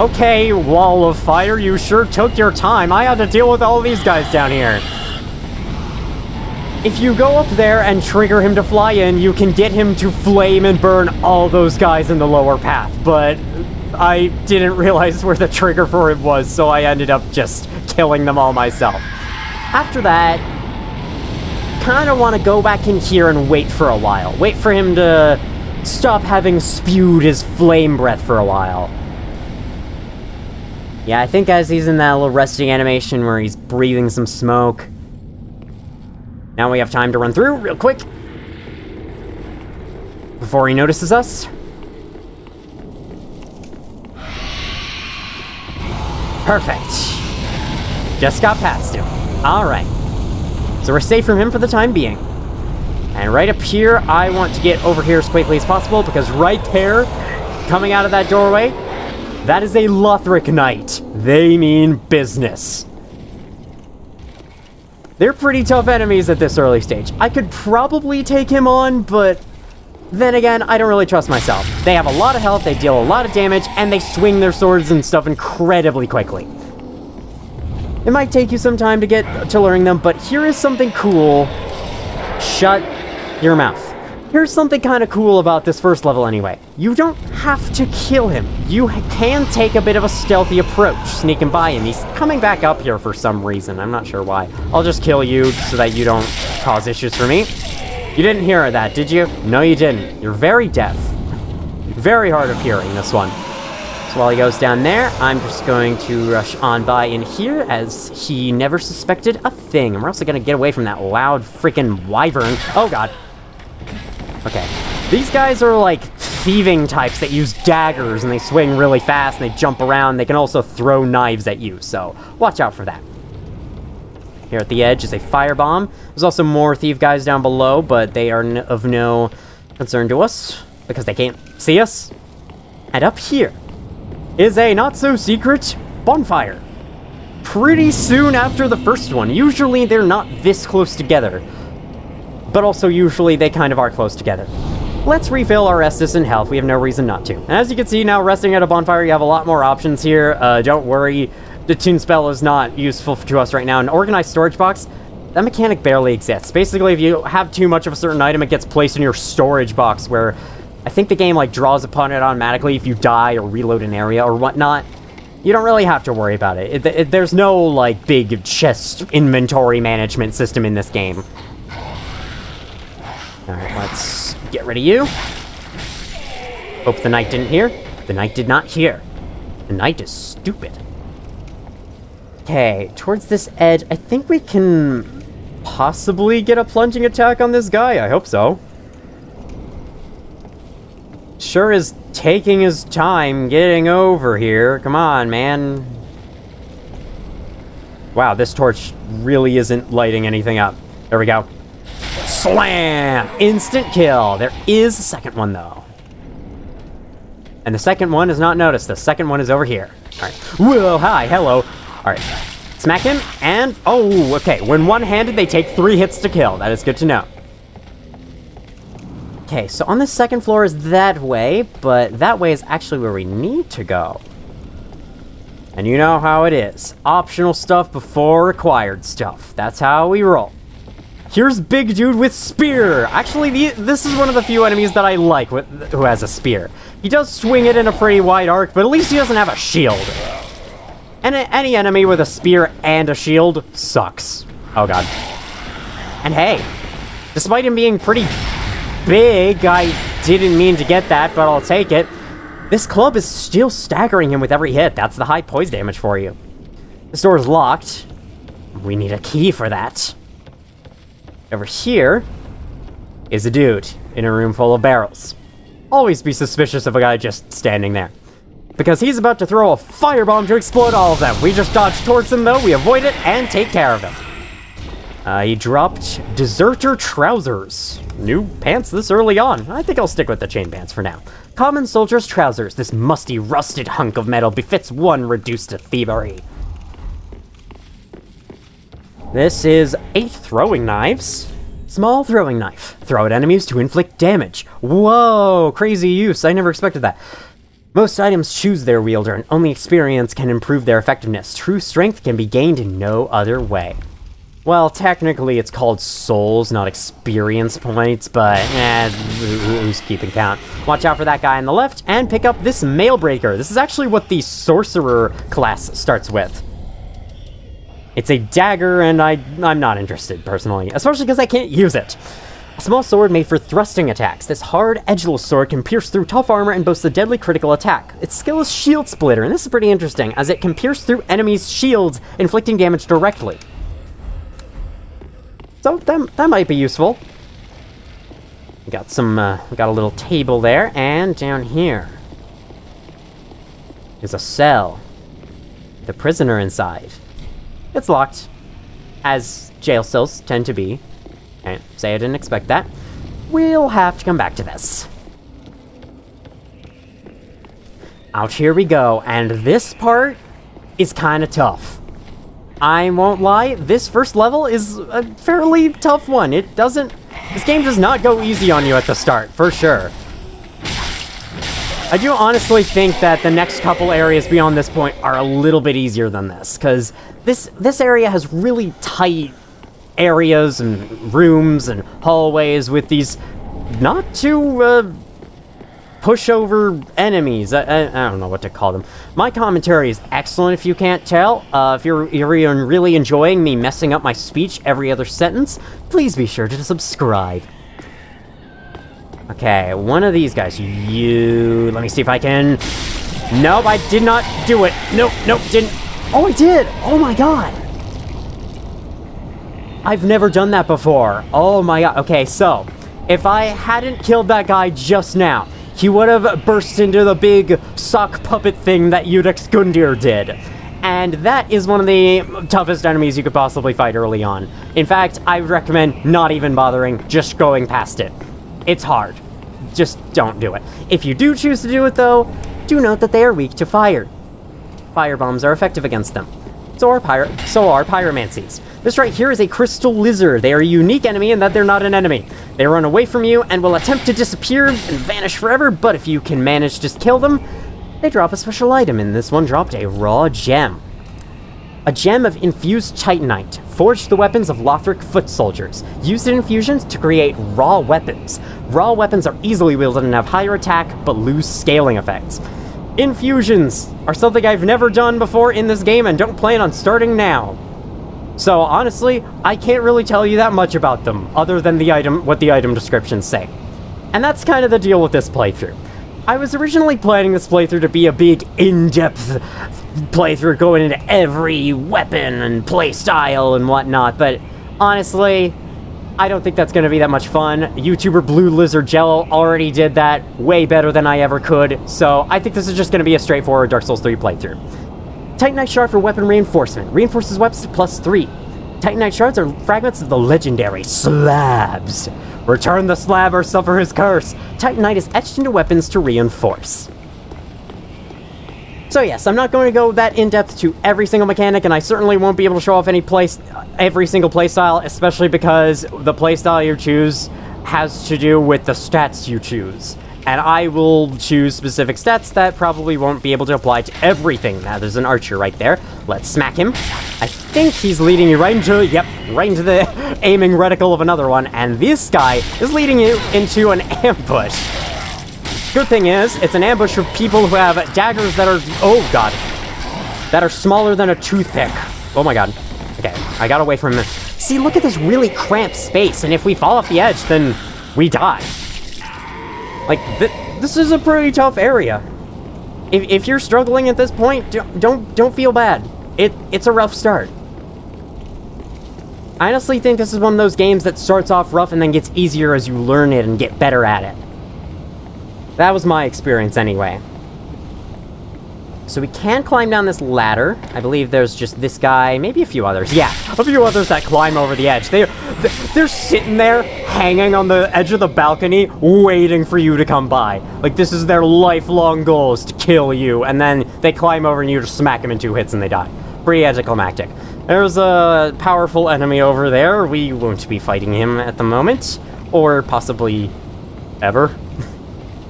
Okay, wall of fire, you sure took your time. I had to deal with all these guys down here. If you go up there and trigger him to fly in, you can get him to flame and burn all those guys in the lower path, but I didn't realize where the trigger for it was, so I ended up just killing them all myself. After that, kind of want to go back in here and wait for a while. Wait for him to stop having spewed his flame breath for a while. Yeah, I think as he's in that little resting animation where he's breathing some smoke. Now we have time to run through real quick before he notices us. Perfect. Just got past him. Alright. So we're safe from him for the time being. And right up here, I want to get over here as quickly as possible, because right there, coming out of that doorway, that is a Lothric knight. They mean business. They're pretty tough enemies at this early stage. I could probably take him on, but then again, I don't really trust myself. They have a lot of health, they deal a lot of damage, and they swing their swords and stuff incredibly quickly. It might take you some time to get to learning them, but here is something cool. Shut your mouth. Here's something kind of cool about this first level anyway. You don't have to kill him. You can take a bit of a stealthy approach, sneaking by him. He's coming back up here for some reason. I'm not sure why. I'll just kill you so that you don't cause issues for me. You didn't hear that, did you? No, you didn't. You're very deaf. Very hard of hearing, this one. So while he goes down there, I'm just going to rush on by in here, as he never suspected a thing. And we're also going to get away from that loud freaking wyvern. Oh, God. Okay. These guys are, like, thieving types that use daggers, and they swing really fast, and they jump around. They can also throw knives at you, so watch out for that. Here at the edge is a firebomb. There's also more thief guys down below, but they are of no concern to us, because they can't see us. And up here is a not-so-secret bonfire. Pretty soon after the first one. Usually they're not this close together, but also usually they kind of are close together. Let's refill our Estus and health. We have no reason not to. And as you can see now, resting at a bonfire, you have a lot more options here. Don't worry, the tune spell is not useful to us right now. An organized storage box, that mechanic barely exists. Basically, if you have too much of a certain item, it gets placed in your storage box, where I think the game, like, draws upon it automatically if you die or reload an area or whatnot. You don't really have to worry about it. There's no, like, big chest inventory management system in this game. Alright, let's get rid of you. Hope the knight didn't hear. The knight did not hear. The knight is stupid. Okay, towards this edge, I think we can possibly get a plunging attack on this guy. I hope so. Sure is taking his time getting over here. Come on, man. Wow, this torch really isn't lighting anything up. There we go. Slam! Instant kill. There is a second one, though. And the second one is not noticed. The second one is over here. Alright. Whoa, hi, hello. Alright. Smack him, and... oh, okay. When one-handed, they take 3 hits to kill. That is good to know. Okay, so on the second floor is that way, but that way is actually where we need to go. And you know how it is. Optional stuff before required stuff. That's how we roll. Here's Big Dude with Spear. Actually, this is one of the few enemies that I like who has a spear. He does swing it in a pretty wide arc, but at least he doesn't have a shield. And any enemy with a spear and a shield sucks. Oh, God. And hey, despite him being pretty big, I didn't mean to get that, but I'll take it. This club is still staggering him with every hit. That's the high poise damage for you. This door is locked. We need a key for that. Over here is a dude in a room full of barrels. Always be suspicious of a guy just standing there, because he's about to throw a firebomb to explode all of them. We just dodge towards him, though. We avoid it and take care of him. He dropped Deserter Trousers. New pants this early on. I think I'll stick with the chain pants for now. Common Soldier's Trousers. This musty, rusted hunk of metal befits one reduced to thievery. This is 8 throwing knives. Small throwing knife. Throw at enemies to inflict damage. Whoa, crazy use. I never expected that. Most items choose their wielder, and only experience can improve their effectiveness. True strength can be gained in no other way. Well, technically it's called souls, not experience points, but who's keeping count? Watch out for that guy on the left, and pick up this Mailbreaker. This is actually what the Sorcerer class starts with. It's a dagger, and I'm not interested, personally, especially because I can't use it. A small sword made for thrusting attacks. This hard, edgeless sword can pierce through tough armor and boasts a deadly critical attack. Its skill is Shield Splitter, and this is pretty interesting, as it can pierce through enemies' shields, inflicting damage directly. So that might be useful. We got a little table there, and down here is a cell. The prisoner inside. It's locked, as jail cells tend to be. Can't say I didn't expect that. We'll have to come back to this. Out here we go, and this part is kind of tough. I won't lie, this first level is a fairly tough one. This game does not go easy on you at the start, for sure. I do honestly think that the next couple areas beyond this point are a little bit easier than this, because this area has really tight areas and rooms and hallways with these not too pushover enemies. I don't know what to call them. My commentary is excellent if you can't tell. If you're really enjoying me messing up my speech every other sentence, please be sure to subscribe. Okay, one of these guys. Let me see if I can... Nope, I did not do it. Nope, didn't. Oh, I did! Oh my god! I've never done that before. Oh my god. Okay, so, if I hadn't killed that guy just now, he would have burst into the big sock puppet thing that Iudex Gundyr did. And that is one of the toughest enemies you could possibly fight early on. In fact, I would recommend not even bothering, just going past it. It's hard. Just don't do it. If you do choose to do it, though, do note that they are weak to fire. Fire bombs are effective against them. So are pyromancies. This right here is a crystal lizard. They are a unique enemy in that they're not an enemy. They run away from you and will attempt to disappear and vanish forever, but if you can manage to kill them, they drop a special item, and this one dropped a raw gem. A gem of infused titanite. Forged the weapons of Lothric foot soldiers. Used in infusions to create raw weapons. Raw weapons are easily wielded and have higher attack, but lose scaling effects. Infusions are something I've never done before in this game and don't plan on starting now. So honestly, I can't really tell you that much about them, other than what the item descriptions say. And that's kind of the deal with this playthrough. I was originally planning this playthrough to be a big, in-depth playthrough going into every weapon and playstyle and whatnot, but honestly, I don't think that's going to be that much fun. YouTuber Blue Lizard Jello already did that way better than I ever could, so I think this is just going to be a straightforward Dark Souls 3 playthrough. Titanite Shard for weapon reinforcement. Reinforces weapons +3. Titanite Shards are fragments of the legendary slabs. Return the slab or suffer his curse. Titanite is etched into weapons to reinforce. So yes, I'm not going to go that in-depth to every single mechanic, and I certainly won't be able to show off every single playstyle, especially because the playstyle you choose has to do with the stats you choose. And I will choose specific stats that probably won't be able to apply to everything. Now, there's an archer right there. Let's smack him. I think he's leading you right into the aiming reticle of another one, and this guy is leading you into an ambush. Good thing is, it's an ambush of people who have daggers that are, oh god, that are smaller than a toothpick. Oh my god. Okay, I got away from him. See, look at this really cramped space, and if we fall off the edge, then we die. Like, this is a pretty tough area. If you're struggling at this point, don't feel bad. It's a rough start. I honestly think this is one of those games that starts off rough and then gets easier as you learn it and get better at it. That was my experience anyway. So we can climb down this ladder. I believe there's just this guy, maybe a few others. Yeah, a few others that climb over the edge. They're sitting there, hanging on the edge of the balcony, waiting for you to come by. Like, this is their lifelong goal, is to kill you, and then they climb over and you just smack them in 2 hits and they die. Pretty anticlimactic. There's a powerful enemy over there. We won't be fighting him at the moment, or possibly ever.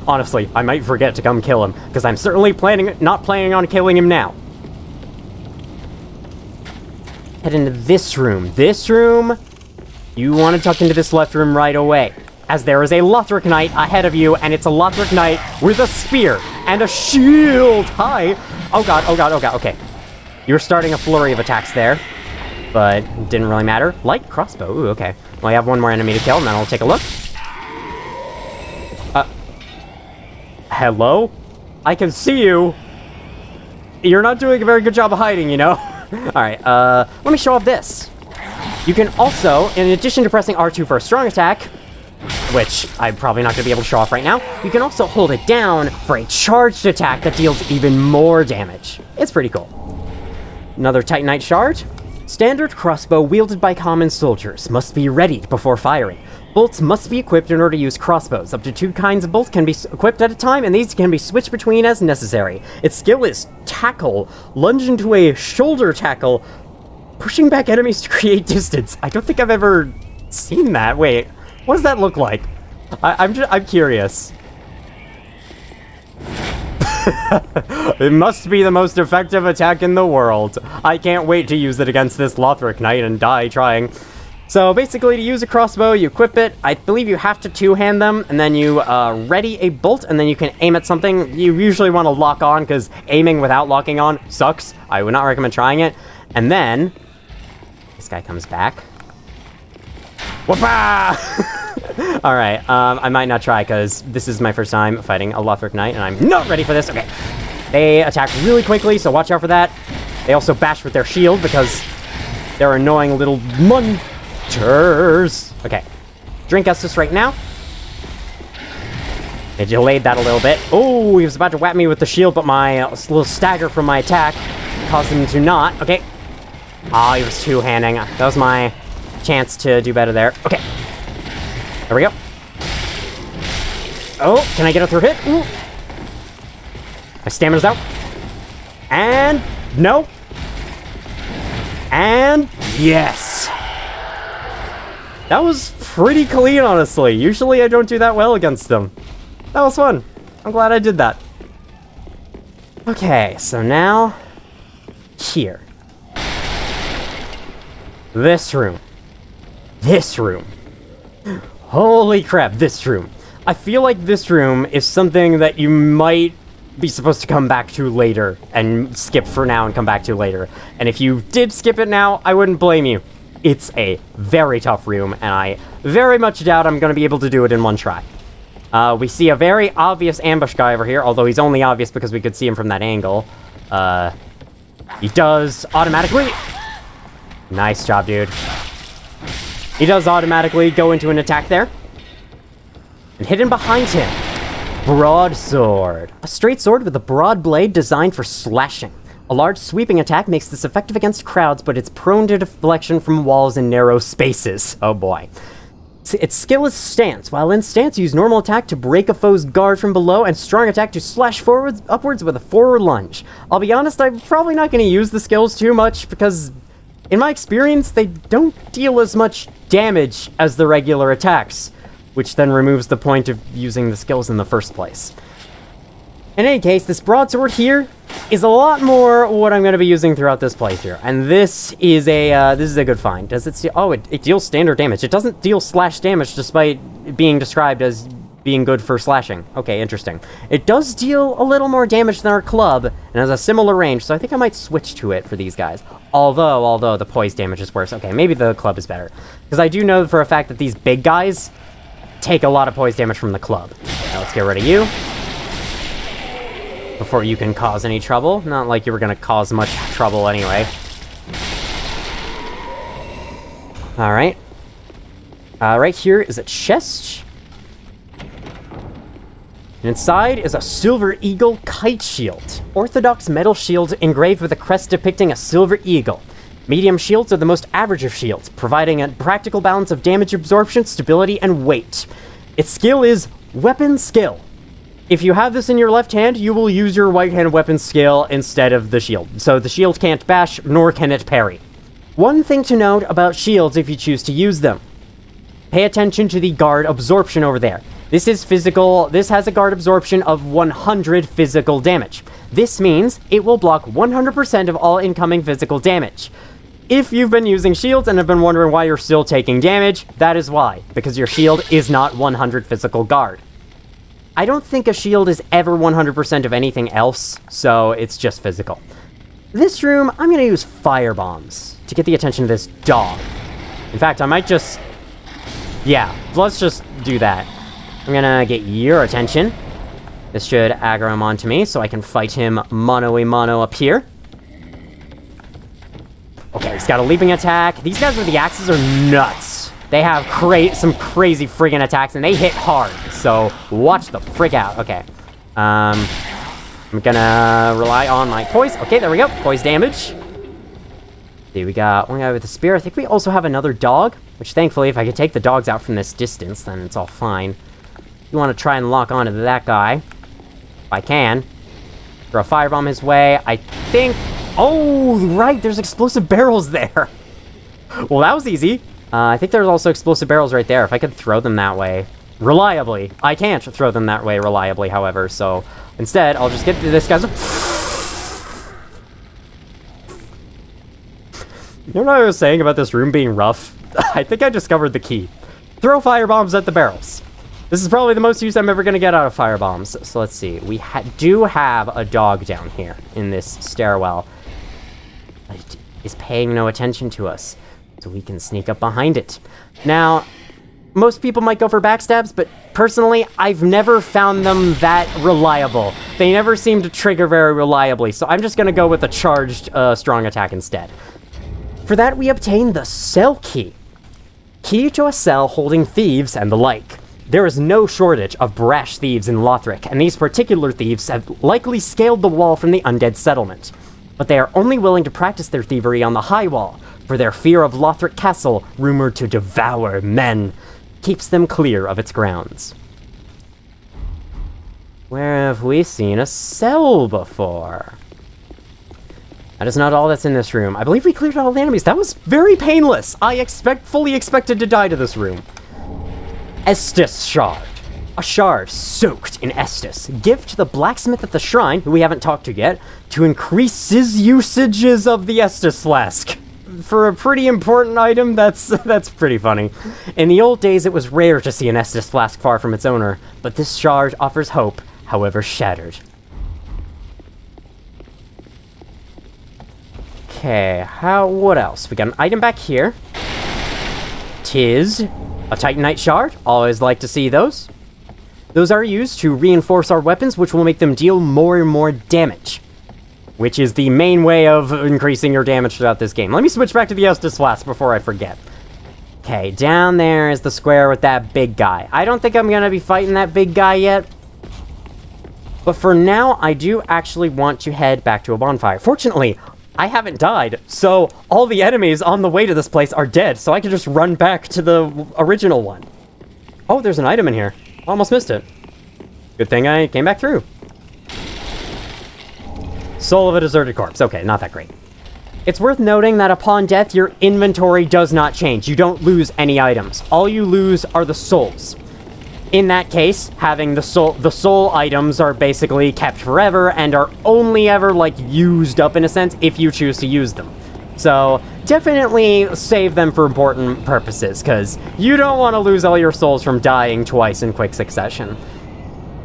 Honestly, I might forget to come kill him, because I'm certainly not planning on killing him now. Head into this room. This room, you want to tuck into this left room right away, as there is a Lothric Knight ahead of you, and it's a Lothric Knight with a spear and a shield. Hi. Oh god, oh god, oh god, okay. You're starting a flurry of attacks there, but it didn't really matter. Light crossbow, ooh, okay. Well, I have one more enemy to kill, and then I'll take a look. Hello? I can see you. You're not doing a very good job of hiding, you know? Alright, let me show off this. You can also, in addition to pressing R2 for a strong attack, which I'm probably not going to be able to show off right now, you can also hold it down for a charged attack that deals even more damage. It's pretty cool. Another Titanite Shard. Standard crossbow wielded by common soldiers must be readied before firing. Bolts must be equipped in order to use crossbows. Up to 2 kinds of bolts can be equipped at a time, and these can be switched between as necessary. Its skill is Tackle. Lunge into a shoulder tackle, pushing back enemies to create distance. I don't think I've ever seen that. Wait, what does that look like? I'm curious. It must be the most effective attack in the world. I can't wait to use it against this Lothric Knight and die trying. So basically, to use a crossbow, you equip it. I believe you have to two-hand them, and then you ready a bolt, and then you can aim at something. You usually want to lock on, because aiming without locking on sucks. I would not recommend trying it. And then, this guy comes back. Whoopah! Alright, I might not try, because this is my first time fighting a Lothric Knight, and I'm not ready for this. Okay. They attack really quickly, so watch out for that. They also bash with their shield, because they're annoying little munchers. Okay. Drink Estus right now. They delayed that a little bit. Oh, he was about to whap me with the shield, but my little stagger from my attack caused him to not. Okay. Oh, he was two-handing. That was my chance to do better there. Okay. There we go. Oh, can I get a through hit? Ooh. My stamina's out. And no. And yes. That was pretty clean, honestly. Usually I don't do that well against them. That was fun. I'm glad I did that. Okay, so now here. This room. This room. Holy crap, this room. I feel like this room is something that you might be supposed to come back to later and skip for now and come back to later. And if you did skip it now, I wouldn't blame you. It's a very tough room, and I very much doubt I'm going to be able to do it in one try. We see a very obvious ambush guy over here, although he's only obvious because we could see him from that angle. He does automatically... Nice job, dude. He does automatically go into an attack there. And hidden behind him, Broadsword. A straight sword with a broad blade designed for slashing. A large sweeping attack makes this effective against crowds, but it's prone to deflection from walls and narrow spaces. Oh boy. Its skill is stance. While in stance, use normal attack to break a foe's guard from below, and strong attack to slash upwards with a forward lunge. I'll be honest, I'm probably not going to use the skills too much, because in my experience, they don't deal as much damage as the regular attacks, which then removes the point of using the skills in the first place. In any case, this broadsword here is a lot more what I'm going to be using throughout this playthrough, and this is a good find. Does it deal? Oh, it deals standard damage. It doesn't deal slash damage, despite it being described as being good for slashing. Okay, interesting. It does deal a little more damage than our club, and has a similar range, so I think I might switch to it for these guys. Although the poise damage is worse. Okay, maybe the club is better, because I do know for a fact that these big guys take a lot of poise damage from the club. Now let's get rid of you before you can cause any trouble. Not like you were going to cause much trouble anyway. Alright. Right here is a chest. And inside is a silver eagle kite shield. Orthodox metal shield engraved with a crest depicting a silver eagle. Medium shields are the most average of shields, providing a practical balance of damage absorption, stability, and weight. Its skill is weapon skill. If you have this in your left hand, you will use your right hand weapon skill instead of the shield. So the shield can't bash, nor can it parry. One thing to note about shields if you choose to use them. Pay attention to the guard absorption over there. This is physical. This has a guard absorption of 100 physical damage. This means it will block 100% of all incoming physical damage. If you've been using shields and have been wondering why you're still taking damage, that is why. Because your shield is not 100 physical guard. I don't think a shield is ever 100% of anything else, so it's just physical. This room, I'm going to use fire bombs to get the attention of this dog. In fact, I might just... Yeah, let's just do that. I'm going to get your attention. This should aggro him onto me, so I can fight him mano-a-mano up here. Okay, he's got a leaping attack. These guys with the axes are nuts. They have some crazy friggin' attacks, and they hit hard. So, watch the frig out. Okay. I'm gonna rely on my poise. Okay, there we go. Poise damage. See, we got one guy with a spear. I think we also have another dog, which thankfully, if I could take the dogs out from this distance, then it's all fine. You want to try and lock onto that guy. If I can. Throw a firebomb his way. I think... Oh, right, there's explosive barrels there. Well, that was easy. I think there's also explosive barrels right there. If I could throw them that way reliably. I can't throw them that way reliably, however, so instead, I'll just get to this guy's... You know what I was saying about this room being rough? I think I discovered the key. Throw firebombs at the barrels. This is probably the most use I'm ever going to get out of firebombs. So let's see. We do have a dog down here in this stairwell. But it is paying no attention to us. So we can sneak up behind it. Now, Most people might go for backstabs, but personally, I've never found them that reliable. They never seem to trigger very reliably, so I'm just gonna go with a charged strong attack instead. For that, we obtain the cell key. Key to a cell holding thieves and the like. There is no shortage of brash thieves in Lothric, and these particular thieves have likely scaled the wall from the undead settlement. But they are only willing to practice their thievery on the high wall, for their fear of Lothric Castle, rumored to devour men, keeps them clear of its grounds. Where have we seen a cell before? That is not all that's in this room. I believe we cleared all the enemies. That was very painless. I fully expected to die to this room. Estus Shard. A shard soaked in Estus. Give to the blacksmith at the shrine, who we haven't talked to yet, to increase his usages of the Estus flask. For a pretty important item, that's pretty funny. In the old days, it was rare to see an Estus flask far from its owner, but this shard offers hope, however shattered. Okay, what else? We got an item back here. Tis a Titanite shard. Always like to see those. Those are used to reinforce our weapons, which will make them deal more and more damage, which is the main way of increasing your damage throughout this game. Let me switch back to the Estus Flask before I forget. Okay, down there is the square with that big guy. I don't think I'm gonna be fighting that big guy yet, but for now, I do actually want to head back to a bonfire. Fortunately, I haven't died, so all the enemies on the way to this place are dead, so I can just run back to the original one. Oh, there's an item in here. Almost missed it. Good thing I came back through. Soul of a deserted corpse. Okay, not that great. It's worth noting that upon death, your inventory does not change. You don't lose any items. All you lose are the souls. In that case, having the soul items are basically kept forever and are only ever, like, used up in a sense if you choose to use them. So, definitely save them for important purposes, because you don't want to lose all your souls from dying twice in quick succession.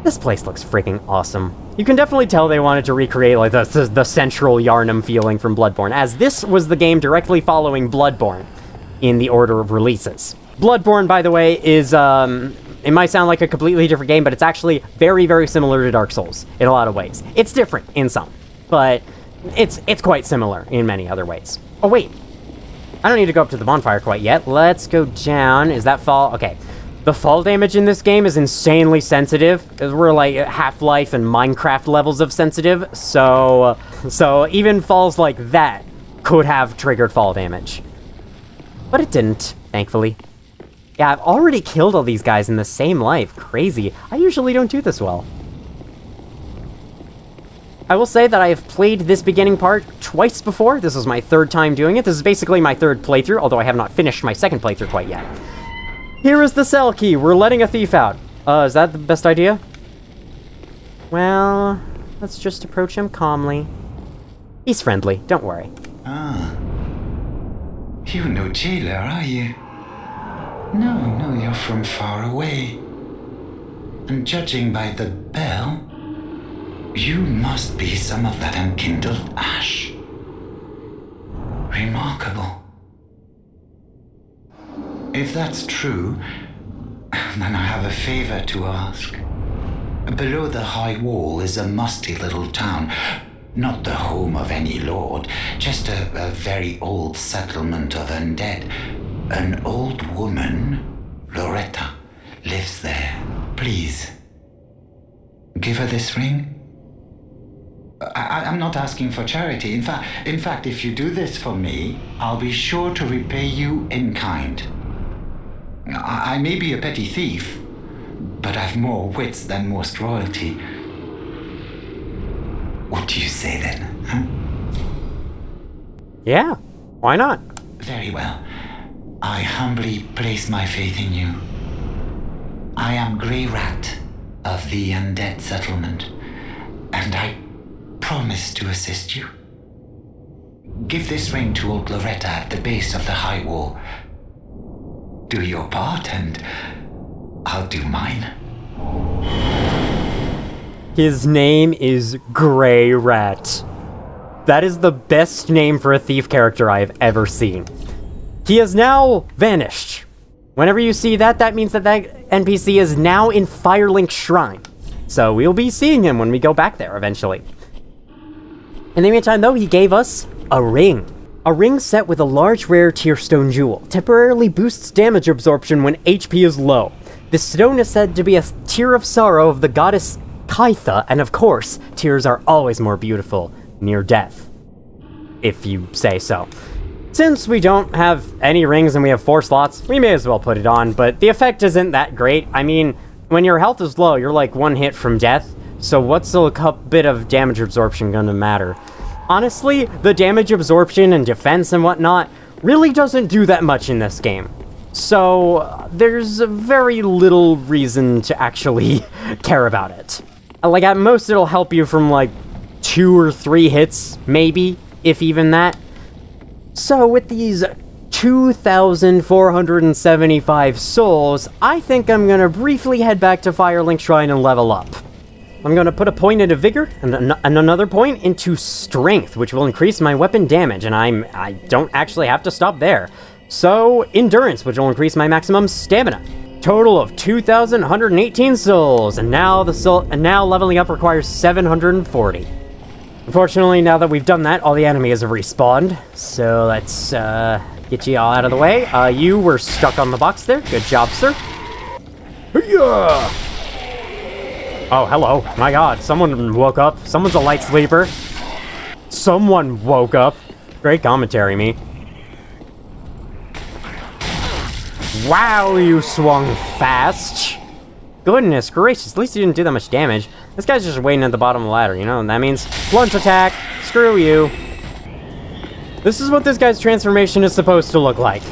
This place looks freaking awesome. You can definitely tell they wanted to recreate, like, the central Yharnam feeling from Bloodborne, as this was the game directly following Bloodborne in the order of releases. Bloodborne, by the way, is, it might sound like a completely different game, but it's actually very, very similar to Dark Souls in a lot of ways. It's different in some, but it's quite similar in many other ways. Oh, wait. I don't need to go up to the bonfire quite yet. Let's go down. Is that fall? Okay. The fall damage in this game is insanely sensitive. We're like Half-Life and Minecraft levels of sensitive, so even falls like that could have triggered fall damage. But it didn't, thankfully. Yeah, I've already killed all these guys in the same life. Crazy. I usually don't do this well. I will say that I have played this beginning part twice before. This is my third time doing it. This is basically my third playthrough, although I have not finished my second playthrough quite yet. Here is the cell key. We're letting a thief out. Is that the best idea? Well, let's just approach him calmly. He's friendly, don't worry. Ah. You're no jailer, are you? No, you're from far away. And judging by the bell, you must be some of that unkindled ash. Remarkable. If that's true, then I have a favor to ask. Below the high wall is a musty little town. Not the home of any lord, just a very old settlement of undead. An old woman, Loretta, lives there. Please, give her this ring. I'm not asking for charity. In fact, if you do this for me, I'll be sure to repay you in kind. I may be a petty thief, but I've more wits than most royalty. What do you say then, huh? Yeah, why not? Very well. I humbly place my faith in you. I am Grey Rat of the undead settlement, and I promise to assist you. Give this ring to old Loretta at the base of the high wall. Do your part, and I'll do mine. His name is Grey Rat. That is the best name for a thief character I have ever seen. He has now vanished. Whenever you see that, that means that that NPC is now in Firelink Shrine. So we'll be seeing him when we go back there eventually. In the meantime, though, he gave us a ring. A ring set with a large rare tearstone jewel. Temporarily boosts damage absorption when HP is low. This stone is said to be a tear of sorrow of the goddess Kaitha, and of course, tears are always more beautiful near death. If you say so. Since we don't have any rings and we have 4 slots, we may as well put it on, but the effect isn't that great. I mean, when your health is low, you're like 1 hit from death, so what's a bit of damage absorption gonna matter? Honestly, the damage absorption and defense and whatnot really doesn't do that much in this game. So, there's very little reason to actually care about it. Like, at most it'll help you from like 2 or 3 hits, maybe, if even that. So, with these 2,475 souls, I think I'm gonna briefly head back to Firelink Shrine and level up. I'm gonna put a point into Vigor, and another point into Strength, which will increase my weapon damage, and I don't actually have to stop there. So, Endurance, which will increase my maximum stamina. Total of 2,118 souls, and now leveling up requires 740. Unfortunately, now that we've done that, all the enemies have respawned. So let's get you all out of the way. You were stuck on the box there. Good job, sir. Yeah. Oh, hello. My god, someone woke up. Someone's a light sleeper. Someone woke up. Great commentary, me. Wow, you swung fast. Goodness gracious, at least he didn't do that much damage. This guy's just waiting at the bottom of the ladder, you know? And that means blunt attack. Screw you. This is what this guy's transformation is supposed to look like.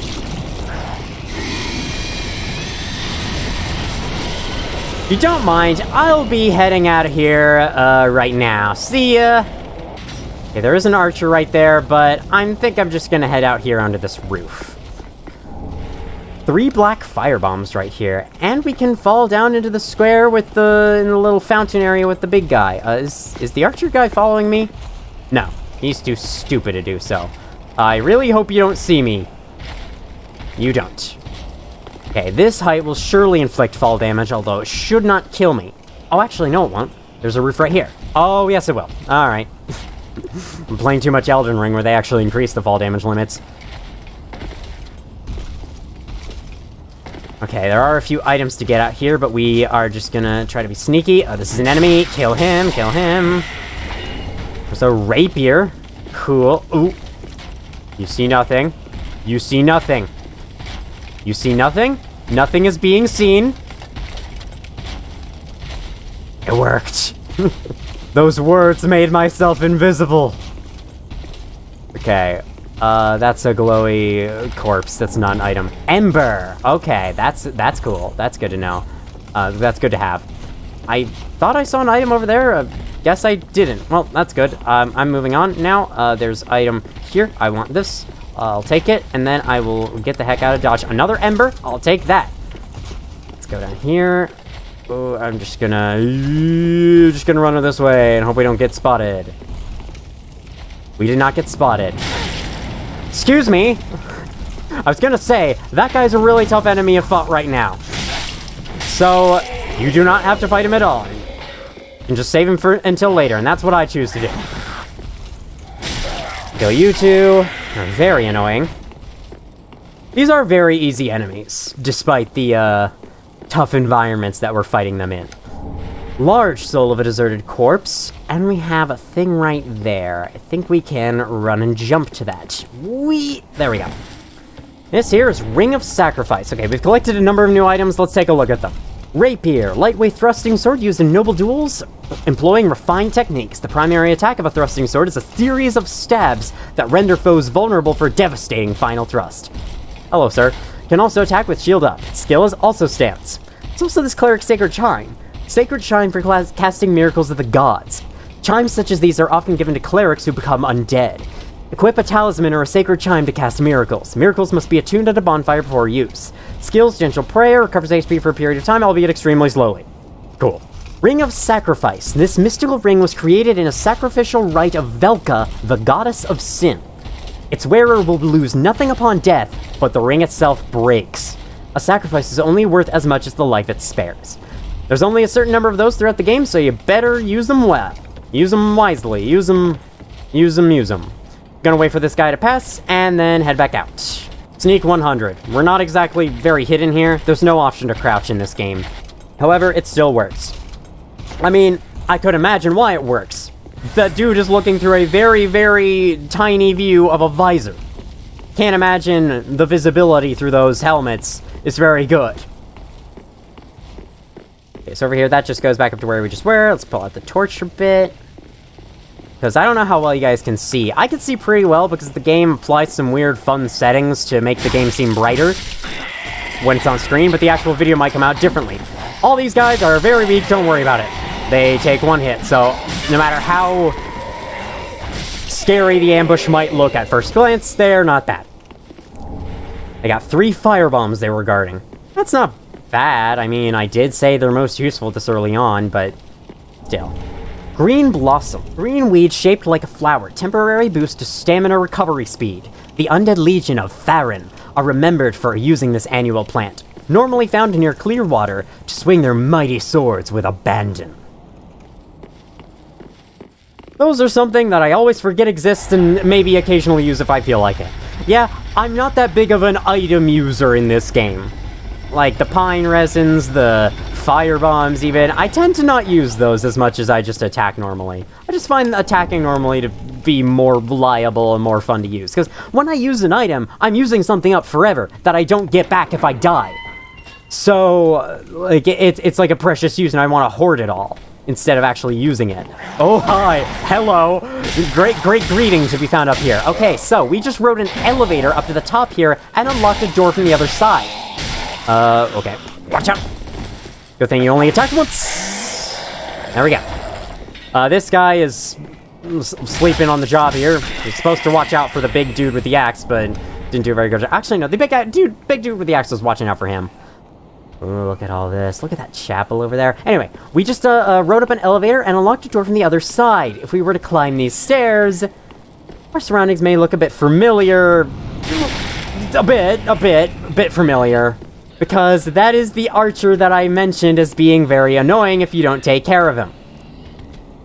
If you don't mind, I'll be heading out of here right now. See ya! Okay, there is an archer right there, but I think I'm just gonna head out here onto this roof. 3 black fire bombs right here, and we can fall down into the square with in the little fountain area with the big guy. Is the archer guy following me? No, he's too stupid to do so. I really hope you don't see me. You don't. Okay, this height will surely inflict fall damage, although it should not kill me. Oh, actually, no, it won't. There's a roof right here. Oh, yes, it will. All right. I'm playing too much Elden Ring, where they actually increase the fall damage limits. Okay, there are a few items to get out here, but we are just gonna try to be sneaky. This is an enemy. Kill him, kill him. There's a rapier. Cool. Ooh. You see nothing. You see nothing. You see nothing? Nothing is being seen. It worked. Those words made myself invisible. Okay. That's a glowy corpse. That's not an item. Ember! Okay, that's cool. That's good to know. That's good to have. I thought I saw an item over there. Guess I didn't. Well, that's good. I'm moving on now. There's item here. I want this. I'll take it, and then I will get the heck out of Dodge. Another ember. I'll take that. Let's go down here. Oh, I'm just gonna run this way and hope we don't get spotted. We did not get spotted. Excuse me. I was gonna say, that guy's a really tough enemy to fight right now. So, you do not have to fight him at all. And just save him until later, and that's what I choose to do. Kill you two. They're very annoying. These are very easy enemies, despite the tough environments that we're fighting them in. Large soul of a deserted corpse, and we have a thing right there. I think we can run and jump to that. There we go. This here is Ring of Sacrifice. Okay, we've collected a number of new items. Let's take a look at them. Rapier, lightweight thrusting sword used in noble duels, employing refined techniques. The primary attack of a thrusting sword is a series of stabs that render foes vulnerable for devastating final thrust. Hello, sir. Can also attack with shield up. Skill is also stance. It's also this cleric's Sacred Chime. Sacred Chime for casting miracles of the gods. Chimes such as these are often given to clerics who become undead. Equip a talisman or a sacred chime to cast miracles. Miracles must be attuned at a bonfire before use. Skills, Gentle Prayer, recovers HP for a period of time, albeit extremely slowly. Cool. Ring of Sacrifice. This mystical ring was created in a sacrificial rite of Velka, the goddess of sin. Its wearer will lose nothing upon death, but the ring itself breaks. a sacrifice is only worth as much as the life it spares. There's only a certain number of those throughout the game, so you better use them well. Use them wisely. Use them. Gonna wait for this guy to pass, and then head back out. Sneak 100. We're not exactly very hidden here. There's no option to crouch in this game. However, it still works. I mean, I could imagine why it works. That dude is looking through a very, very tiny view of a visor. Can't imagine the visibility through those helmets is very good. Okay, so over here, that just goes back up to where we just were. Let's pull out the torch a bit. Because I don't know how well you guys can see. I can see pretty well because the game applies some weird fun settings to make the game seem brighter when it's on screen, but the actual video might come out differently. All these guys are very weak, don't worry about it. They take one hit, so no matter how scary the ambush might look at first glance, they're not bad. They got 3 firebombs they were guarding. That's not bad. I mean, I did say they're most useful this early on, but still. Green Blossom. Green weed shaped like a flower. Temporary boost to stamina recovery speed. The undead legion of Farron are remembered for using this annual plant. Normally found near clear water to swing their mighty swords with abandon. Those are something that I always forget exists and maybe occasionally use if I feel like it. Yeah, I'm not that big of an item user in this game. Like the pine resins, the firebombs even, I tend to not use those as much as I just attack normally. I just find attacking normally to be more reliable and more fun to use. Because when I use an item, I'm using something up forever that I don't get back if I die. So, like, it's like a precious use and I want to hoard it all instead of actually using it. Oh, hi. Hello. Great greeting to be found up here. Okay, so we just rode an elevator up to the top here and unlocked a door from the other side. Okay. Watch out. Good thing you only attacked once. There we go. This guy is sleeping on the job here. He's supposed to watch out for the big dude with the axe, but didn't do a very good job. Actually, no, the big dude with the axe was watching out for him. Ooh, look at all this. Look at that chapel over there. Anyway, we just rode up an elevator and unlocked a door from the other side. If we were to climb these stairs, our surroundings may look a bit familiar. A bit familiar. Because that is the archer that I mentioned as being very annoying if you don't take care of him.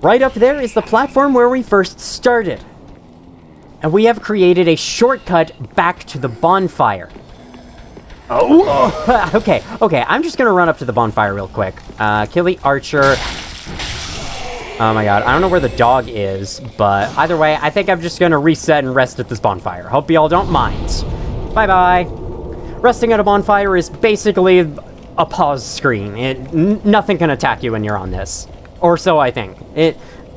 Right up there is the platform where we first started. And we have created a shortcut back to the bonfire. Oh! Okay, I'm just gonna run up to the bonfire real quick. Kill the archer. Oh my god, I don't know where the dog is, but either way, I think I'm just gonna reset and rest at this bonfire. Hope y'all don't mind. Bye-bye. Resting at a bonfire is basically a pause screen. Nothing can attack you when you're on this. Or so I think.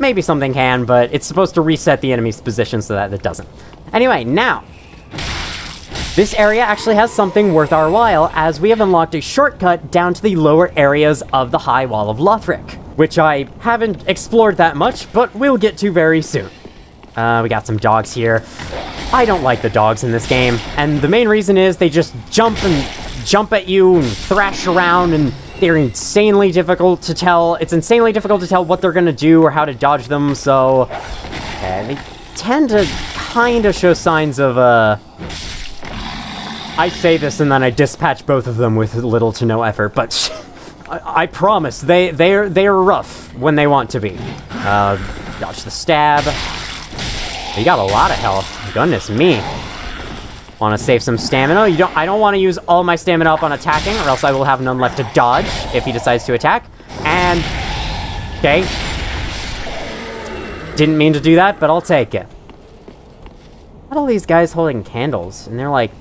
Maybe something can, but it's supposed to reset the enemy's position so that it doesn't. Anyway, now, this area actually has something worth our while, as we have unlocked a shortcut down to the lower areas of the High Wall of Lothric, which I haven't explored that much, but we'll get to very soon. We got some dogs here. I don't like the dogs in this game, and the main reason is they just jump at you and thrash around, and they're insanely difficult to tell. It's insanely difficult to tell what they're gonna do or how to dodge them, so they tend to kind of show signs of, I say this and then I dispatch both of them with little to no effort, but I promise, they're rough when they want to be. Dodge the stab. You got a lot of health. Goodness me. Want to save some stamina? I don't want to use all my stamina up on attacking, or else I will have none left to dodge if he decides to attack. And okay. Didn't mean to do that, but I'll take it. Look at all these guys holding candles, and they're like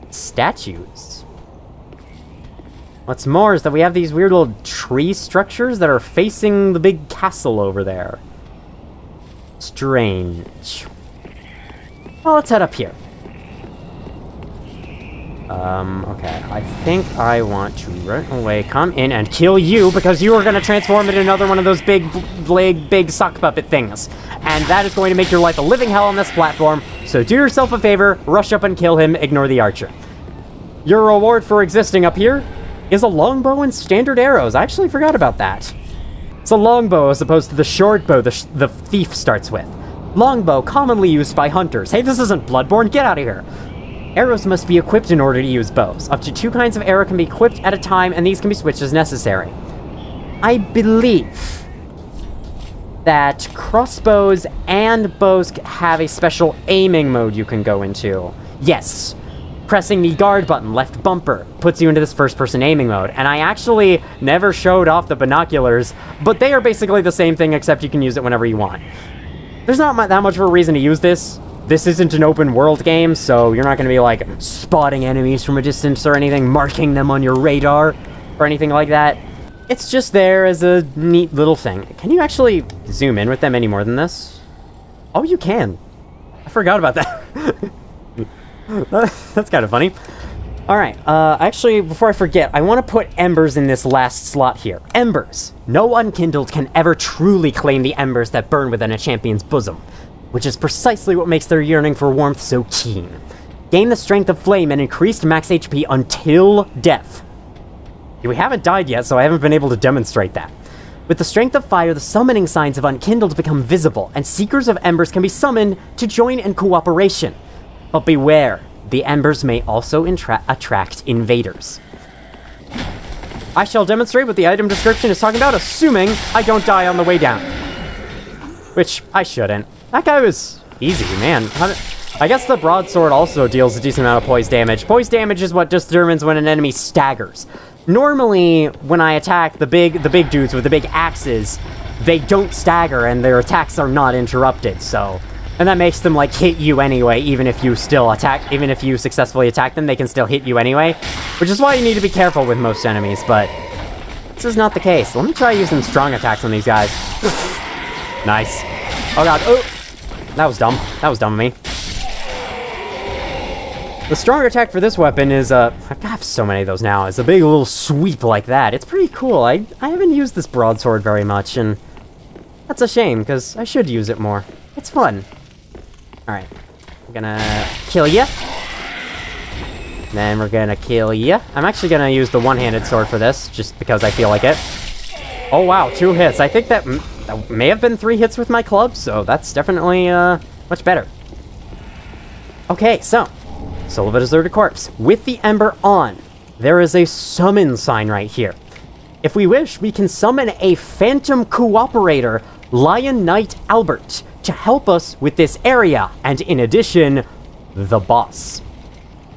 statues. What's more is that we have these weird little tree structures that are facing the big castle over there. Strange. Well, let's head up here. Okay. I think I want to run away, come in, and kill you, because you are going to transform into another one of those big sock puppet things. And that is going to make your life a living hell on this platform, so do yourself a favor, rush up and kill him, ignore the archer. Your reward for existing up here is a longbow and standard arrows. I actually forgot about that. It's a longbow as opposed to the short bow the thief starts with. Longbow, commonly used by hunters. Hey, this isn't Bloodborne, get out of here. Arrows must be equipped in order to use bows. Up to 2 kinds of arrow can be equipped at a time, and these can be switched as necessary. I believe that crossbows and bows have a special aiming mode you can go into. Yes, pressing the guard button, left bumper, puts you into this first-person aiming mode. And I actually never showed off the binoculars, but they are basically the same thing, except you can use it whenever you want. There's not that much of a reason to use this. This isn't an open-world game, so you're not going to be, like, spotting enemies from a distance or anything, marking them on your radar, or anything like that. It's just there as a neat little thing. Can you actually zoom in with them any more than this? Oh, you can. I forgot about that. That's kind of funny. Alright, actually, before I forget, I want to put embers in this last slot here. Embers. No unkindled can ever truly claim the embers that burn within a champion's bosom, which is precisely what makes their yearning for warmth so keen. Gain the strength of flame and increased max HP until death. We haven't died yet, so I haven't been able to demonstrate that. With the strength of fire, the summoning signs of unkindled become visible, and seekers of embers can be summoned to join in cooperation. But beware, the embers may also attract invaders. I shall demonstrate what the item description is talking about, assuming I don't die on the way down. Which, I shouldn't. That guy was easy, man. I guess the broadsword also deals a decent amount of poise damage. Poise damage is what determines when an enemy staggers. Normally, when I attack the big dudes with the big axes, they don't stagger and their attacks are not interrupted, so... And that makes them, like, hit you anyway, even if you successfully attack them, they can still hit you anyway. Which is why you need to be careful with most enemies, but... This is not the case. Let me try using strong attacks on these guys. Nice. Oh god, oh! That was dumb. That was dumb of me. The stronger attack for this weapon is, I have so many of those now, is a big little sweep like that. It's pretty cool. I haven't used this broadsword very much, and that's a shame, because I should use it more. It's fun. Alright. I'm gonna kill ya. Then we're gonna kill ya. I'm actually gonna use the one-handed sword for this, just because I feel like it. Oh wow, 2 hits. I think that may have been 3 hits with my club, so that's definitely, much better. Okay, so... Soul of a Deserted Corpse. With the Ember on, there is a summon sign right here. If we wish, we can summon a Phantom Cooperator, Lion Knight Albert, to help us with this area, and in addition, the boss.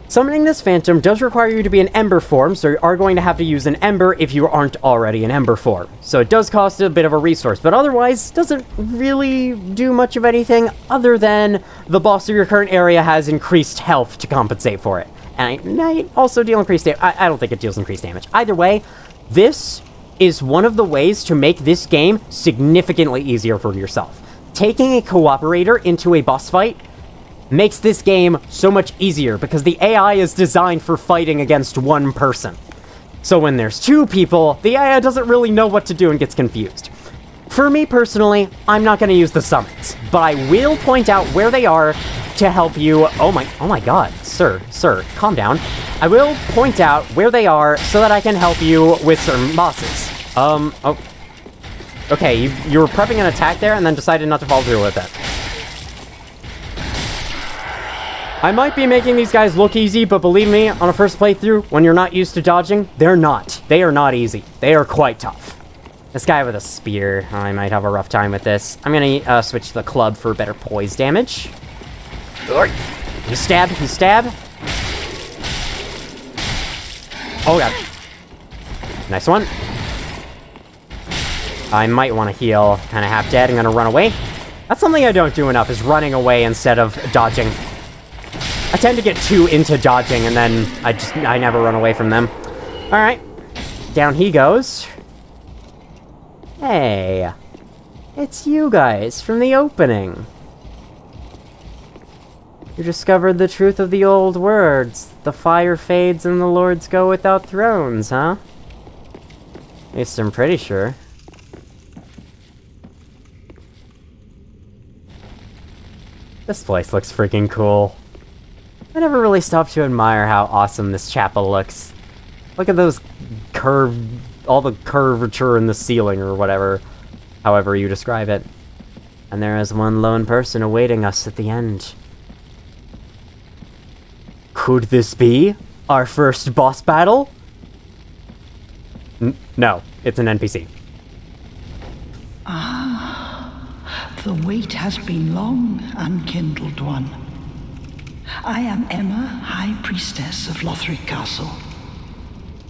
Summoning this Phantom does require you to be in Ember form, so you are going to have to use an Ember if you aren't already in Ember form. So it does cost a bit of a resource, but otherwise, doesn't really do much of anything other than the boss of your current area has increased health to compensate for it. And it might also deal increased damage. I don't think it deals increased damage. Either way, this is one of the ways to make this game significantly easier for yourself. Taking a Cooperator into a boss fight makes this game so much easier because the AI is designed for fighting against one person. So when there's 2 people, the AI doesn't really know what to do and gets confused. For me personally, I'm not going to use the summons, but I will point out where they are to help you. Oh my god, sir, calm down. I will point out where they are so that I can help you with certain bosses. Oh. Okay, you were prepping an attack there and then decided not to follow through with it. I might be making these guys look easy, but believe me, on a first playthrough, when you're not used to dodging, they're not. They are not easy. They are quite tough. This guy with a spear, I might have a rough time with this. I'm gonna switch to the club for better poise damage. You stab. Oh god. Nice one. I might want to heal. Kind of half dead. I'm gonna run away. That's something I don't do enough, is running away instead of dodging. I tend to get too into dodging, and then I never run away from them. Alright. Down he goes. Hey. It's you guys from the opening. You discovered the truth of the old words. The fire fades and the lords go without thrones, huh? At least I'm pretty sure. This place looks freaking cool. I never really stopped to admire how awesome this chapel looks. Look at those all the curvature in the ceiling or whatever, however you describe it. And there is one lone person awaiting us at the end. Could this be our first boss battle? No, it's an NPC. The wait has been long, unkindled one. I am Emma, High Priestess of Lothric Castle.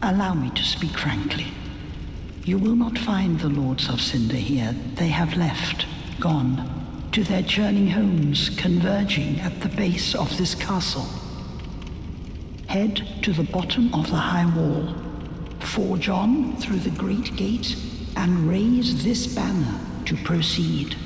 Allow me to speak frankly. You will not find the Lords of Cinder here. They have left, gone, to their churning homes, converging at the base of this castle. Head to the bottom of the high wall, forge on through the great gate, and raise this banner to proceed.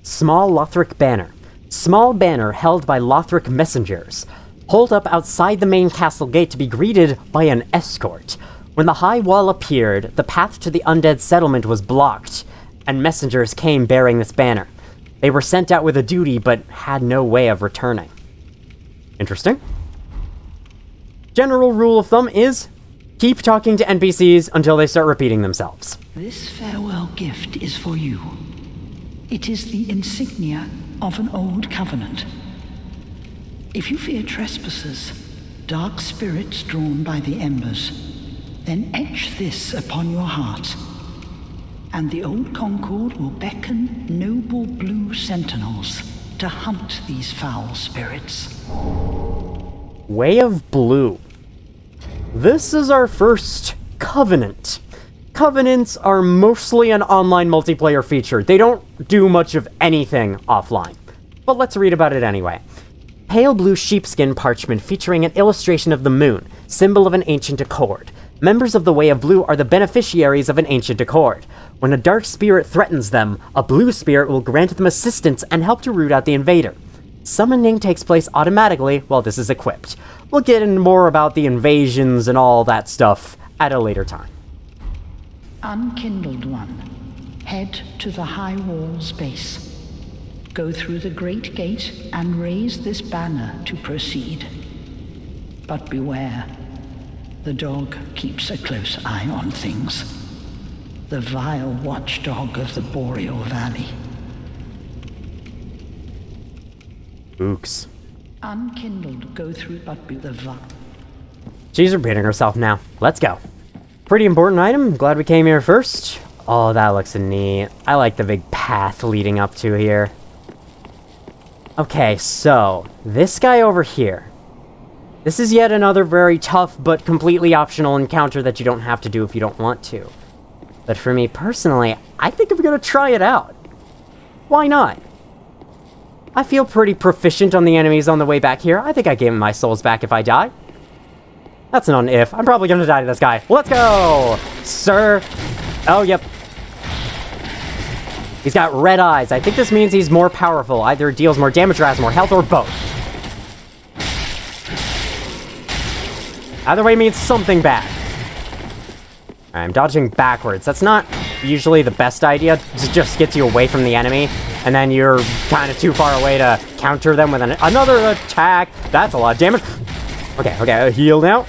Small Lothric banner. Small banner held by Lothric messengers. Hold up outside the main castle gate to be greeted by an escort. When the high wall appeared, the path to the undead settlement was blocked, and messengers came bearing this banner. They were sent out with a duty, but had no way of returning. Interesting. General rule of thumb is, keep talking to NPCs until they start repeating themselves. This farewell gift is for you. It is the insignia of an old covenant. If you fear trespassers, dark spirits drawn by the embers, then etch this upon your heart, and the old Concord will beckon noble blue sentinels to hunt these foul spirits. Way of Blue. This is our first covenant. Covenants are mostly an online multiplayer feature. They don't do much of anything offline. But let's read about it anyway. Pale blue sheepskin parchment featuring an illustration of the moon, symbol of an ancient accord. Members of the Way of Blue are the beneficiaries of an ancient accord. When a dark spirit threatens them, a blue spirit will grant them assistance and help to root out the invader. Summoning takes place automatically while this is equipped. We'll get into more about the invasions and all that stuff at a later time. Unkindled one, head to the high wall's base. Go through the great gate and raise this banner to proceed. But beware, the dog keeps a close eye on things. The vile watchdog of the Boreal Valley. Ooks. Unkindled, go through but be the She's repeating herself now. Let's go. Pretty important item. Glad we came here first. Oh, that looks neat. I like the big path leading up to here. Okay, so this guy over here. This is yet another very tough but completely optional encounter that you don't have to do if you don't want to. But for me personally, I think I'm gonna try it out. Why not? I feel pretty proficient on the enemies on the way back here. I think I gave my souls back if I die. That's not an if. I'm probably gonna die to this guy. Let's go! Sir. Oh, yep. He's got red eyes. I think this means he's more powerful. Either deals more damage or has more health, or both. Either way means something bad. I'm dodging backwards. That's not usually the best idea. It just gets you away from the enemy, and then you're kind of too far away to counter them with another attack. That's a lot of damage. Okay, heal now.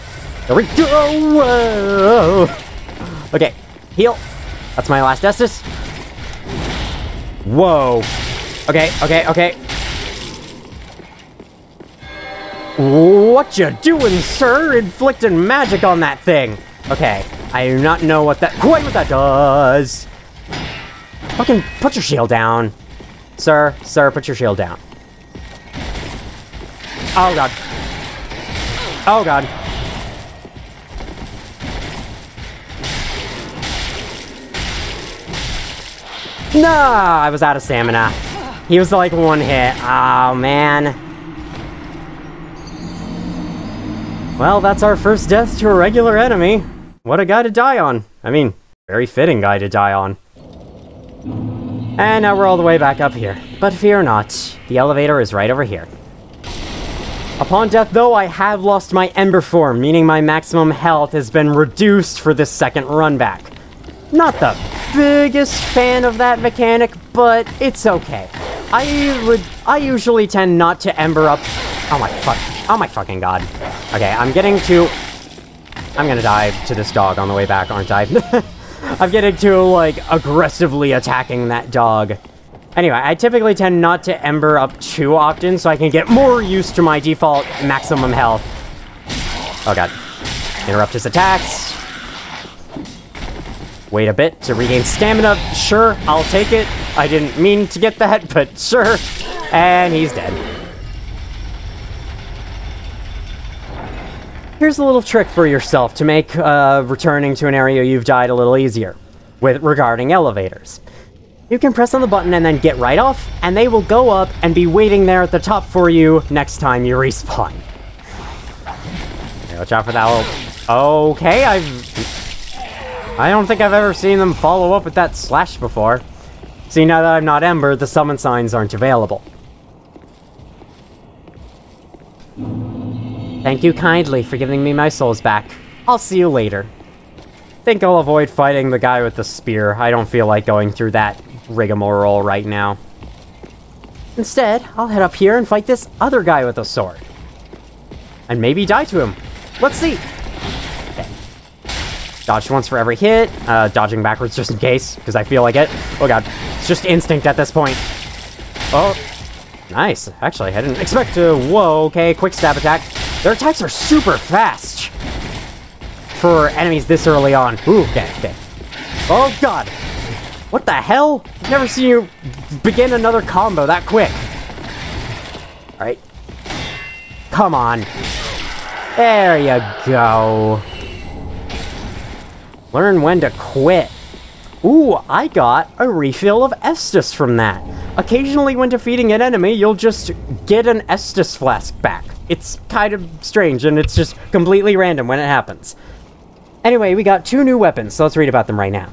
There we go. Whoa. Okay, heal. That's my last Estus. Whoa. Okay. What you doing, sir? Inflicting magic on that thing. Okay, I do not know quite what that does. Fucking put your shield down. Sir, put your shield down. Oh god. Oh god. Nah, I was out of stamina. He was like one hit. Oh man. Well, that's our first death to a regular enemy. What a guy to die on. I mean, very fitting guy to die on. And now we're all the way back up here. But fear not, the elevator is right over here. Upon death, though, I have lost my Ember form, meaning my maximum health has been reduced for this second run back. Not the biggest fan of that mechanic, but it's okay. I usually tend not to Ember up. Oh my fucking god. Okay, I'm gonna die to this dog on the way back, aren't I? I'm getting to, like, aggressively attacking that dog. Anyway, I typically tend not to ember up too often so I can get more used to my default maximum health. Oh god. Interrupt his attacks. Wait a bit to regain stamina. Sure, I'll take it. I didn't mean to get that, but sure. And he's dead. Here's a little trick for yourself to make returning to an area you've died a little easier regarding elevators. You can press on the button and then get right off, and they will go up and be waiting there at the top for you next time you respawn. Okay, watch out for that little... Okay, I don't think I've ever seen them follow up with that slash before. See, now that I'm not Ember, the summon signs aren't available. Thank you kindly for giving me my souls back. I'll see you later. Think I'll avoid fighting the guy with the spear. I don't feel like going through that rigmarole right now. Instead, I'll head up here and fight this other guy with a sword. And maybe die to him. Let's see. Okay. Dodge once for every hit. Dodging backwards just in case, because I feel like it. Oh god. It's just instinct at this point. Oh. Nice. Actually, I didn't expect to... Whoa, okay. Quick stab attack. Their attacks are super fast for enemies this early on. Ooh, okay, okay. Oh god. What the hell? I've never seen you begin another combo that quick. Alright. Come on. There you go. Learn when to quit. Ooh, I got a refill of Estus from that. Occasionally when defeating an enemy, you'll just get an Estus flask back. It's kind of strange, and it's just completely random when it happens. Anyway, we got 2 new weapons, so let's read about them right now.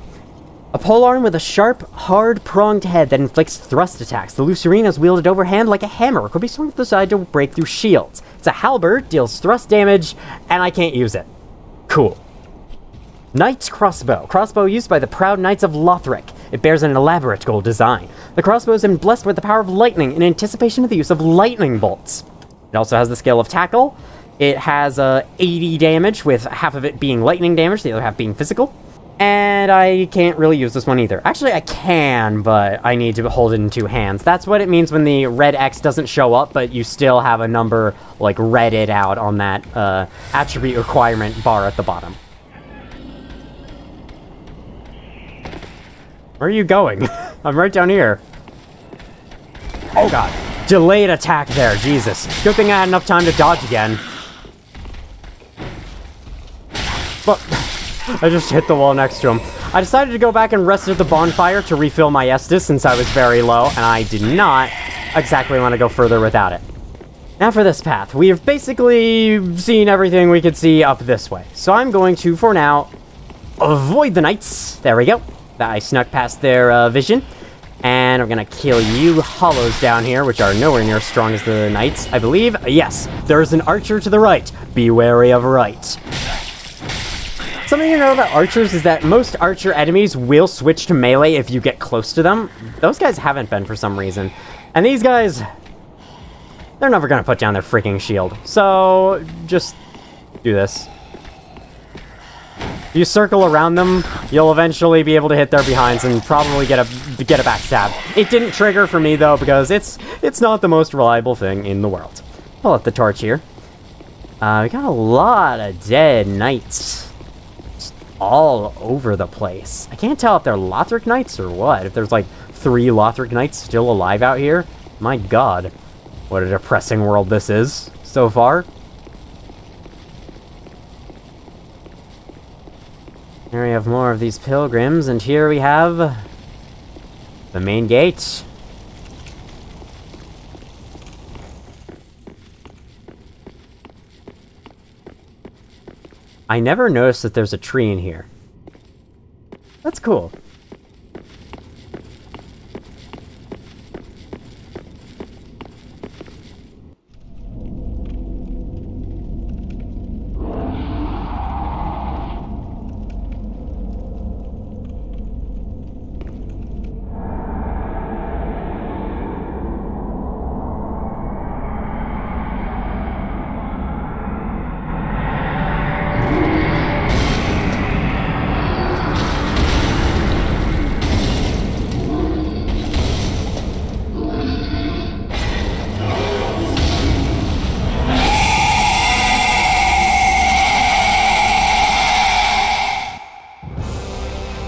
A polearm with a sharp, hard-pronged head that inflicts thrust attacks. The Lucerne is wielded overhand like a hammer. It could be swung to the side to break through shields. It's a halberd, deals thrust damage, and I can't use it. Cool. Knight's Crossbow. Crossbow used by the proud Knights of Lothric. It bears an elaborate gold design. The crossbow has been blessed with the power of lightning in anticipation of the use of lightning bolts. It also has the skill of Tackle. It has 80 damage, with half of it being lightning damage, the other half being physical. And I can't really use this one either. Actually, I can, but I need to hold it in 2 hands. That's what it means when the red X doesn't show up, but you still have a number, like, redded out on that attribute requirement bar at the bottom. Where are you going? I'm right down here. Oh god. Delayed attack there, Jesus. Good thing I had enough time to dodge again. But I just hit the wall next to him. I decided to go back and rest at the bonfire to refill my Estus since I was very low, and I did not exactly want to go further without it. Now for this path. We have basically seen everything we could see up this way. So I'm going to, for now, avoid the knights. There we go. I snuck past their vision. And I'm gonna kill you hollows down here, which are nowhere near as strong as the knights, I believe. Yes, there's an archer to the right. Be wary of right. Something you know about archers is that most archer enemies will switch to melee if you get close to them. Those guys haven't been for some reason. And these guys, they're never gonna put down their freaking shield. So, just do this. If you circle around them, you'll eventually be able to hit their behinds and probably get a backstab. It didn't trigger for me though, because it's not the most reliable thing in the world. Pull up the torch here. We got a lot of dead knights. Just all over the place. I can't tell if they're Lothric knights or what. If there's like 3 Lothric knights still alive out here. My god. What a depressing world this is so far. Here we have more of these pilgrims, and here we have the main gate. I never noticed that there's a tree in here. That's cool.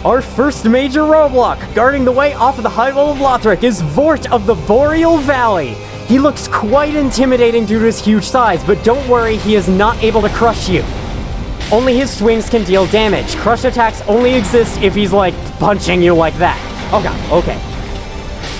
Our first major roadblock, guarding the way off of the high wall of Lothric, is Vordt of the Boreal Valley. He looks quite intimidating due to his huge size, but don't worry, he is not able to crush you. Only his swings can deal damage. Crush attacks only exist if he's, like, punching you like that. Oh god, okay.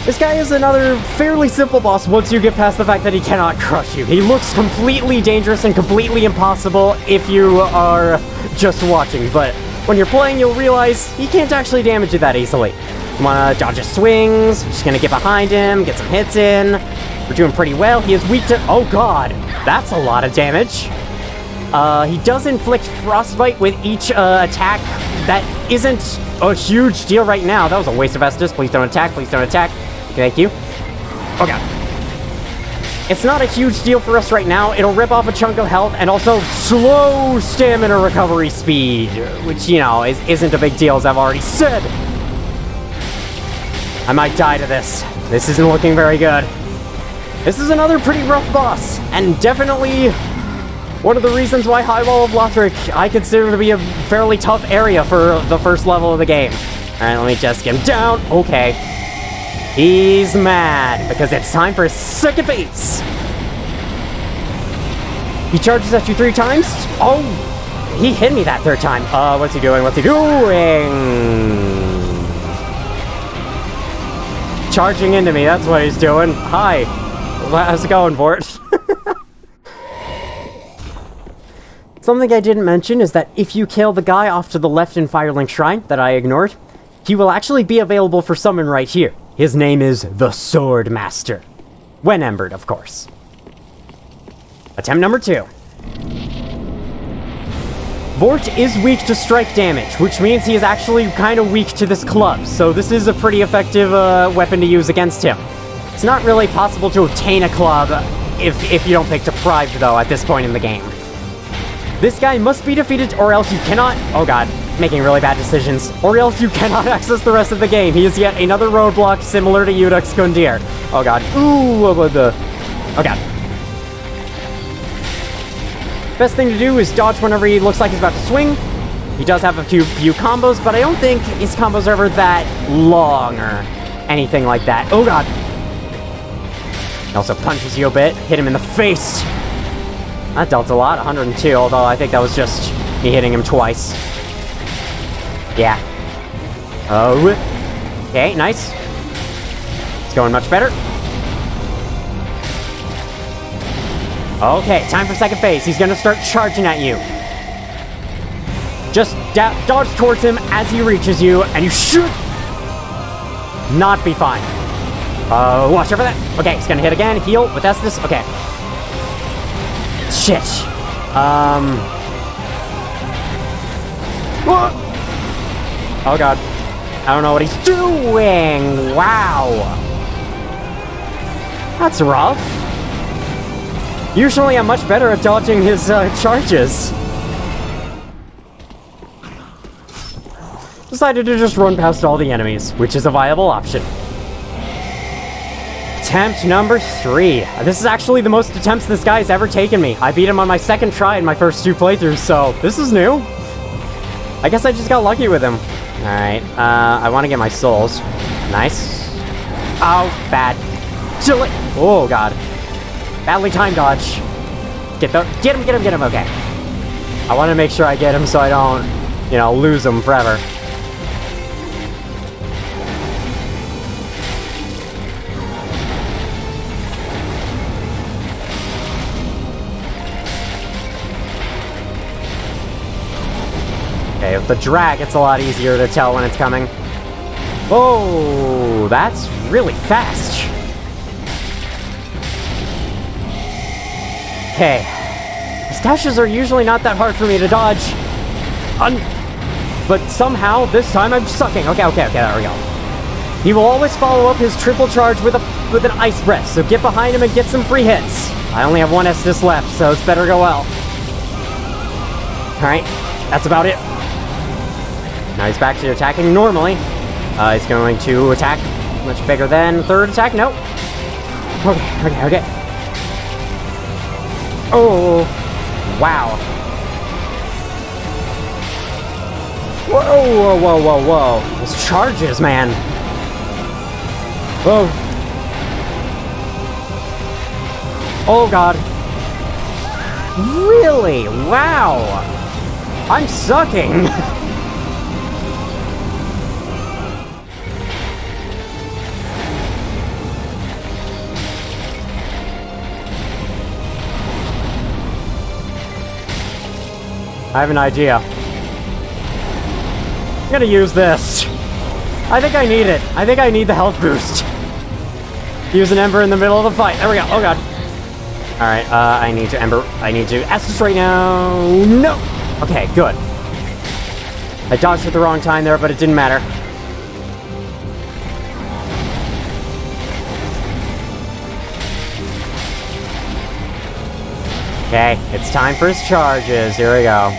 This guy is another fairly simple boss once you get past the fact that he cannot crush you. He looks completely dangerous and completely impossible if you are just watching, but when you're playing, you'll realize he can't actually damage you that easily. You wanna dodge his swings, just gonna get behind him, get some hits in. We're doing pretty well. He is weak to... Oh god, that's a lot of damage. He does inflict frostbite with each attack. That isn't a huge deal right now. That was a waste of Estus. Please don't attack, please don't attack. Thank you. Oh god. It's not a huge deal for us right now. It'll rip off a chunk of health and also slow stamina recovery speed, which, you know, isn't a big deal, as I've already said. I might die to this. This isn't looking very good. This is another pretty rough boss, and definitely one of the reasons why High Wall of Lothric I consider to be a fairly tough area for the first level of the game. Alright, let me just get him down. Okay. He's mad, because it's time for his second phase! He charges at you 3 times? Oh! He hit me that 3rd time. What's he doing? What's he doing? Charging into me, that's what he's doing. Hi. How's it going, Vordt? Something I didn't mention is that if you kill the guy off to the left in Firelink Shrine that I ignored, he will actually be available for summon right here. His name is the Sword Master. When embered, of course. Attempt number 2. Vordt is weak to strike damage, which means he is actually kind of weak to this club, so this is a pretty effective weapon to use against him. It's not really possible to obtain a club if you don't pick Deprived, though, at this point in the game. This guy must be defeated, or else you cannot... Oh god, making really bad decisions. Or else you cannot access the rest of the game. He is yet another roadblock similar to Iudex Gundyr. Oh god. Ooh, oh god. Best thing to do is dodge whenever he looks like he's about to swing. He does have a few combos, but I don't think his combos are ever that long or anything like that. Oh god. He also punches you a bit. Hit him in the face. That dealt a lot, 102, although I think that was just me hitting him twice. Yeah. Oh. Okay, nice. It's going much better. Okay, time for second phase. He's gonna start charging at you. Just dodge towards him as he reaches you, and you should not be fine. Watch out for that. Okay, he's gonna hit again. Heal with Estus. Okay. Shit. Oh god. I don't know what he's doing. Wow. That's rough. Usually I'm much better at dodging his charges. Decided to just run past all the enemies, which is a viable option. Attempt number 3. This is actually the most attempts this guy's ever taken me. I beat him on my 2nd try in my first 2 playthroughs, so this is new. I guess I just got lucky with him. Alright, I want to get my souls. Nice. Oh, bad. Oh, god. Badly timed dodge. Get him, okay. I want to make sure I get him so I don't, you know, lose him forever. Okay, with the drag, it's a lot easier to tell when it's coming. Oh, that's really fast. Okay. His dashes are usually not that hard for me to dodge. But somehow, this time I'm sucking. Okay, there we go. He will always follow up his triple charge with an ice breath, so get behind him and get some free hits. I only have 1 Estus left, so this better go well. Alright, that's about it. Now he's back to attacking normally. He's going to attack much bigger than 3rd attack. Nope. Okay. Oh, wow. Whoa, whoa, whoa, whoa, whoa. Those charges, man. Whoa. Oh, God. Really? Wow. I'm sucking. I have an idea. I'm gonna use this. I think I need it. I think I need the health boost. Use an Ember in the middle of the fight. There we go. Oh, God. Alright, I need to Ember. I need to Estus right now. No! Okay, good. I dodged at the wrong time there, but it didn't matter. Okay, it's time for his charges. Here we go.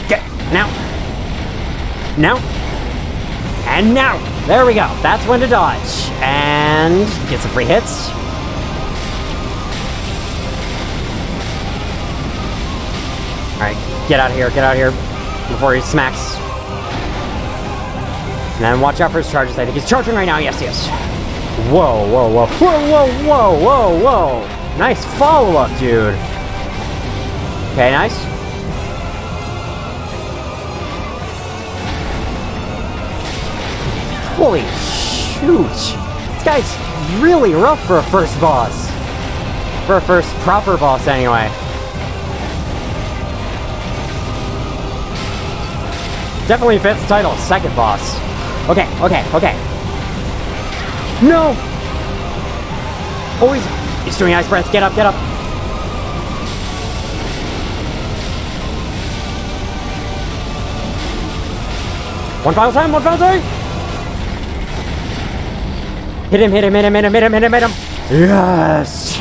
Get now. Now. And now. There we go. That's when to dodge. And get some free hits. Alright, get out of here. Get out of here before he smacks. And then watch out for his charges. I think he's charging right now. Yes, yes. Whoa, whoa, whoa. Whoa, whoa, whoa, whoa, whoa. Nice follow-up, dude. Okay, nice. Holy shoot. This guy's really rough for a first boss. For a first proper boss, anyway. Definitely fits the title, second boss. Okay, okay, okay. No! Oh, he's doing ice breath. Get up, get up. One final time, one final time! Hit him, hit him, hit him, hit him, hit him, hit him, hit him! Yes!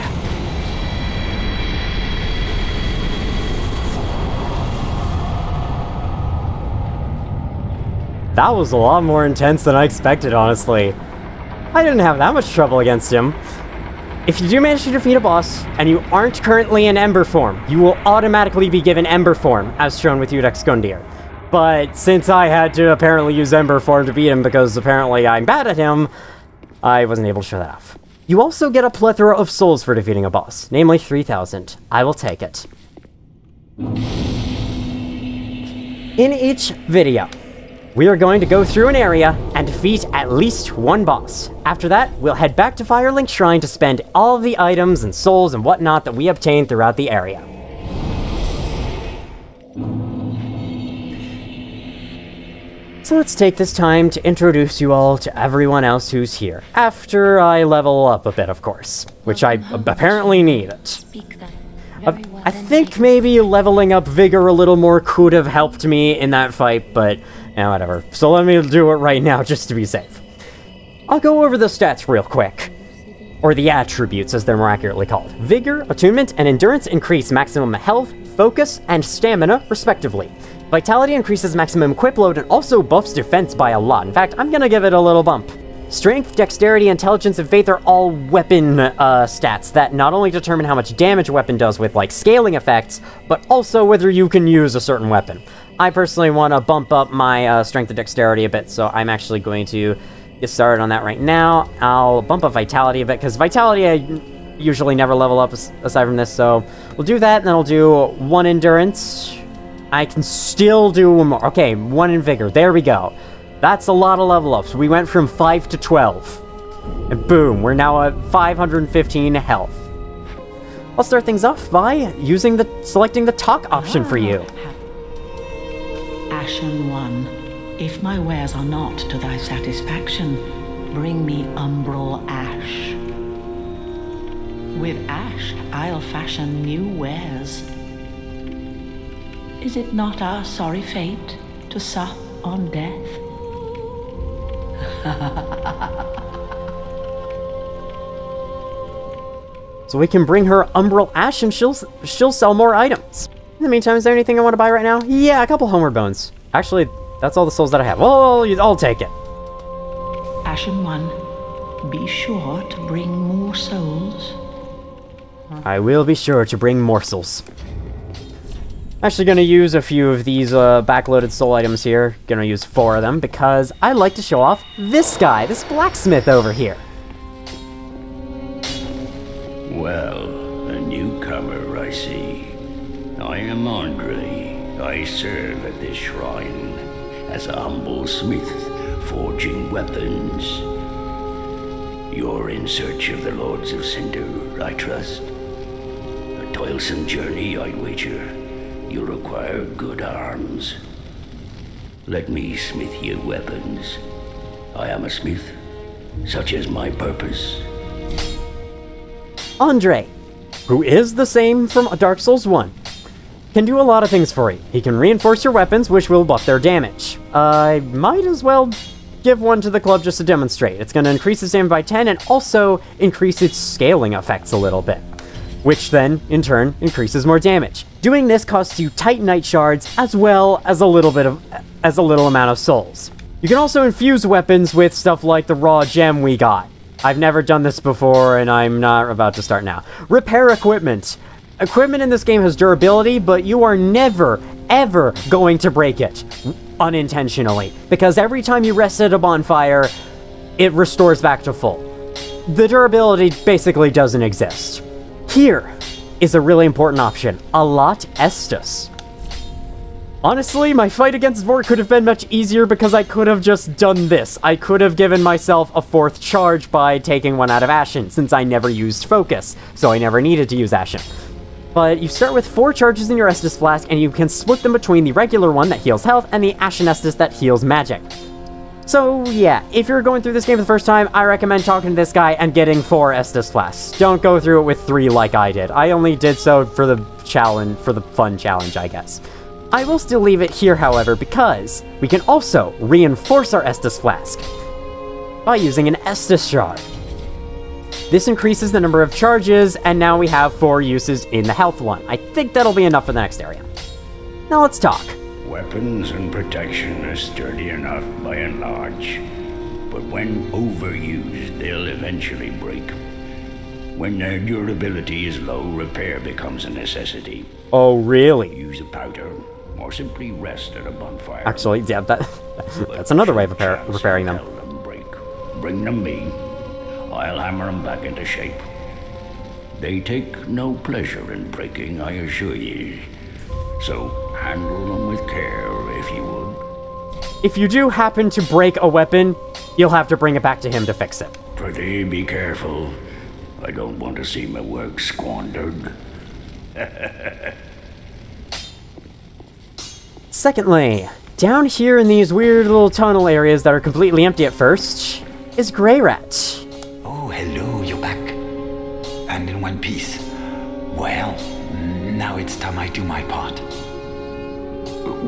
That was a lot more intense than I expected, honestly. I didn't have that much trouble against him. If you do manage to defeat a boss, and you aren't currently in Ember form, you will automatically be given Ember form, as shown with Iudex Gundyr. But since I had to apparently use Ember form to beat him because apparently I'm bad at him, I wasn't able to show that off. You also get a plethora of souls for defeating a boss, namely 3,000. I will take it. In each video, we are going to go through an area and defeat at least one boss. After that, we'll head back to Firelink Shrine to spend all of the items and souls and whatnot that we obtained throughout the area. So let's take this time to introduce you all to everyone else who's here. After I level up a bit, of course, which I apparently need it. I think maybe leveling up Vigor a little more could have helped me in that fight, but whatever. So let me do it right now just to be safe. I'll go over the stats real quick. Or the attributes, as they're more accurately called. Vigor, Attunement, and Endurance increase maximum health, focus, and stamina, respectively. Vitality increases maximum equip load and also buffs defense by a lot. In fact, I'm gonna give it a little bump. Strength, Dexterity, Intelligence, and Faith are all weapon stats that not only determine how much damage a weapon does with, like, scaling effects, but also whether you can use a certain weapon. I personally want to bump up my Strength and Dexterity a bit, so I'm actually going to get started on that right now. I'll bump up Vitality a bit, because Vitality I usually never level up aside from this, so we'll do that, and then I'll do 1 Endurance. I can still do 1 more. Okay, 1 in Vigor. There we go. That's a lot of level ups. We went from 5 to 12. And boom, we're now at 515 health. I'll start things off by selecting the talk option for you. Ashen One, if my wares are not to thy satisfaction, bring me umbral ash. With ash, I'll fashion new wares. Is it not our sorry fate to sup on death? So we can bring her umbral ash and she'll sell more items. In the meantime, is there anything I want to buy right now? Yeah, a couple homeward bones. Actually, that's all the souls that I have. Well, I'll take it. Ashen One, be sure to bring more souls. I will be sure to bring morsels. Actually gonna use a few of these backloaded soul items here. Gonna use 4 of them because I like to show off this guy, this blacksmith over here. Well, a newcomer, I see. I am Andre. I serve at this shrine as a humble smith, forging weapons. You're in search of the Lords of Cinder, I trust. A toilsome journey, I wager. You'll require good arms. Let me smith you weapons. I am a smith, such is my purpose. Andre, who is the same from Dark Souls 1, can do a lot of things for you. He can reinforce your weapons, which will buff their damage. I might as well give one to the club just to demonstrate. It's going to increase its damage by 10 and also increase its scaling effects a little bit, which then, in turn, increases more damage. Doing this costs you Titanite shards as well as a little amount of souls. You can also infuse weapons with stuff like the raw gem we got. I've never done this before, and I'm not about to start now. Repair equipment. Equipment in this game has durability, but you are never, ever going to break it unintentionally, because every time you rest at a bonfire, it restores back to full. The durability basically doesn't exist. Here is a really important option. A lot Estus. Honestly, my fight against Vordt could have been much easier because I could have just done this. I could have given myself a 4th charge by taking one out of Ashen, since I never used Focus, so I never needed to use Ashen. But you start with 4 charges in your Estus Flask, and you can split them between the regular one that heals health and the Ashen Estus that heals magic. So yeah, if you're going through this game for the first time, I recommend talking to this guy and getting 4 Estus Flasks. Don't go through it with 3 like I did. I only did so for the challenge, for the fun challenge, I guess. I will still leave it here, however, because we can also reinforce our Estus Flask by using an Estus Shard. This increases the number of charges, and now we have 4 uses in the health one. I think that'll be enough for the next area. Now let's talk. Weapons and protection are sturdy enough by and large, but when overused, they'll eventually break. When their durability is low, repair becomes a necessity. Oh, really? Use a powder, or simply rest at a bonfire. Actually, yeah, that's another way of repairing them. Bring them me. I'll hammer them back into shape. They take no pleasure in breaking, I assure ye. So handle them with care, if you would. If you do happen to break a weapon, you'll have to bring it back to him to fix it. Prithee, be careful. I don't want to see my work squandered. Secondly, down here in these weird little tunnel areas that are completely empty at first, is Grey Rat. Oh, hello, you're back. And in one piece. Well, now it's time I do my part.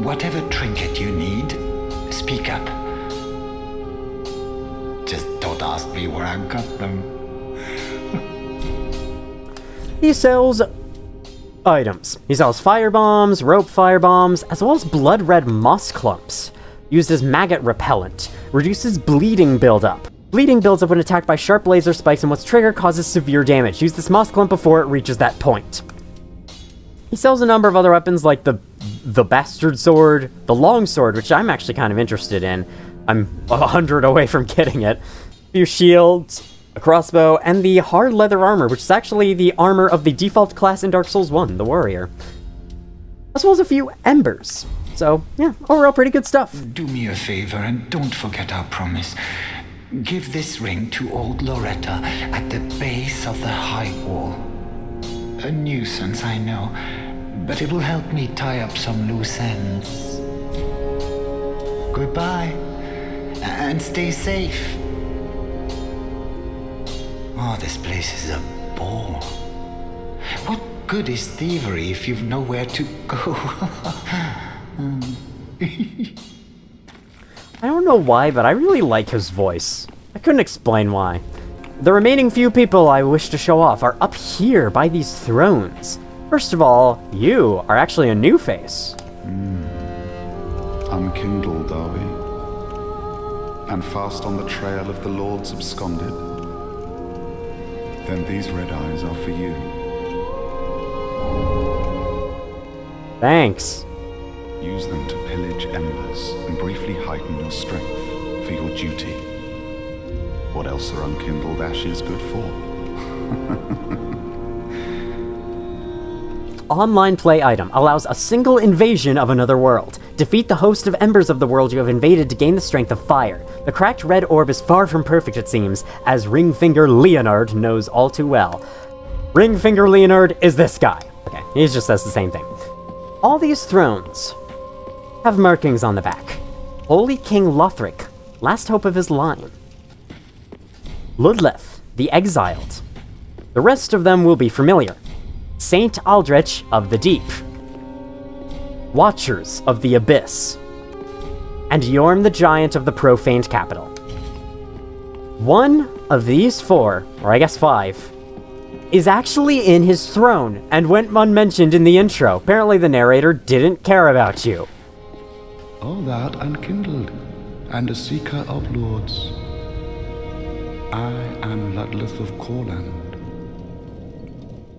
Whatever trinket you need, speak up. Just don't ask me where I got them. He sells items. He sells firebombs, rope firebombs, as well as blood red moss clumps. Used as maggot repellent. Reduces bleeding buildup. Bleeding builds up when attacked by sharp laser spikes, and once triggered causes severe damage. Use this moss clump before it reaches that point. He sells a number of other weapons like the bastard sword, the long sword, which I'm actually kind of interested in. I'm 100 away from getting it. A few shields, a crossbow, and the hard leather armor, which is actually the armor of the default class in Dark Souls 1, the warrior. As well as a few embers. So, yeah, overall pretty good stuff. Do me a favor and don't forget our promise. Give this ring to old Loretta at the base of the high wall. A nuisance, I know, but it will help me tie up some loose ends. Goodbye, and stay safe. Oh, this place is a bore. What good is thievery if you've nowhere to go? I don't know why, but I really like his voice. I couldn't explain why. The remaining few people I wish to show off are up here by these thrones. First of all, you are actually a new face. Unkindled, are we? And fast on the trail of the Lords absconded? Then these red eyes are for you. Thanks. Use them to pillage embers and briefly heighten your strength for your duty. What else are unkindled ashes good for? Online play item allows a single invasion of another world. Defeat the host of embers of the world you have invaded to gain the strength of fire. The cracked red orb is far from perfect, it seems, as Ringfinger Leonard knows all too well. Ringfinger Leonard is this guy. Okay, he just says the same thing. All these thrones have markings on the back. Holy King Lothric, last hope of his line. Ludleth, the Exiled. The rest of them will be familiar. Saint Aldrich of the Deep. Watchers of the Abyss. And Yorm the Giant of the Profaned Capital. One of these 4, or I guess 5, is actually in his throne and went unmentioned in the intro. Apparently the narrator didn't care about you. O thou unkindled, and a seeker of lords. I am Ludleth of Corland.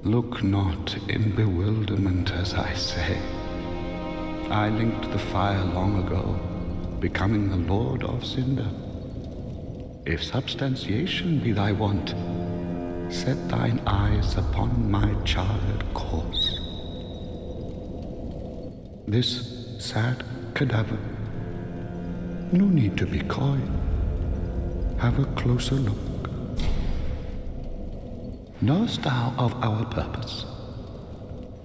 Look not in bewilderment as I say. I linked the fire long ago, becoming the Lord of Cinder. If substantiation be thy want, set thine eyes upon my charred course. This sad cadaver, no need to be coy. Have a closer look. Knowest thou of our purpose?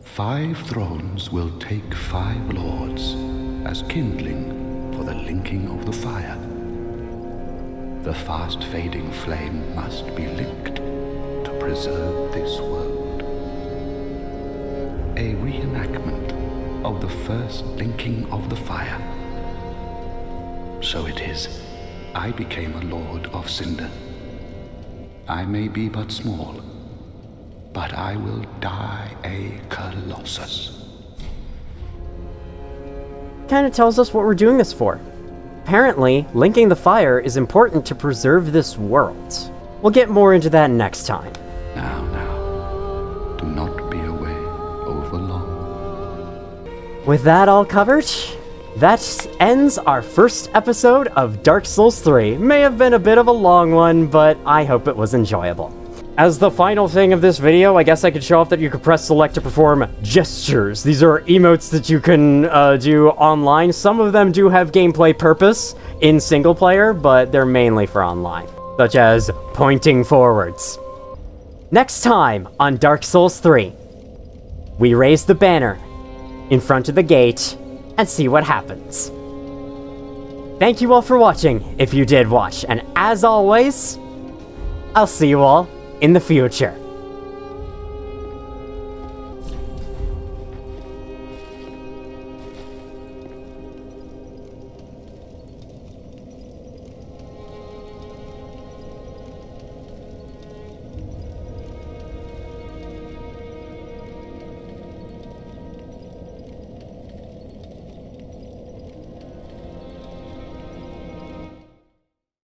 5 thrones will take 5 lords as kindling for the linking of the fire. The fast-fading flame must be licked to preserve this world. A reenactment of the first linking of the fire. So it is, I became a Lord of Cinder. I may be but small, but I will die a Colossus. Kinda tells us what we're doing this for. Apparently, linking the fire is important to preserve this world. We'll get more into that next time. Now, do not be away over long. With that all covered, that ends our first episode of Dark Souls 3. May have been a bit of a long one, but I hope it was enjoyable. As the final thing of this video, I guess I could show off that you could press select to perform gestures. These are emotes that you can do online. Some of them do have gameplay purpose in single player, but they're mainly for online, such as pointing forwards. Next time on Dark Souls 3, we raise the banner in front of the gate and see what happens. Thank you all for watching, if you did watch, and as always, I'll see you all in the future.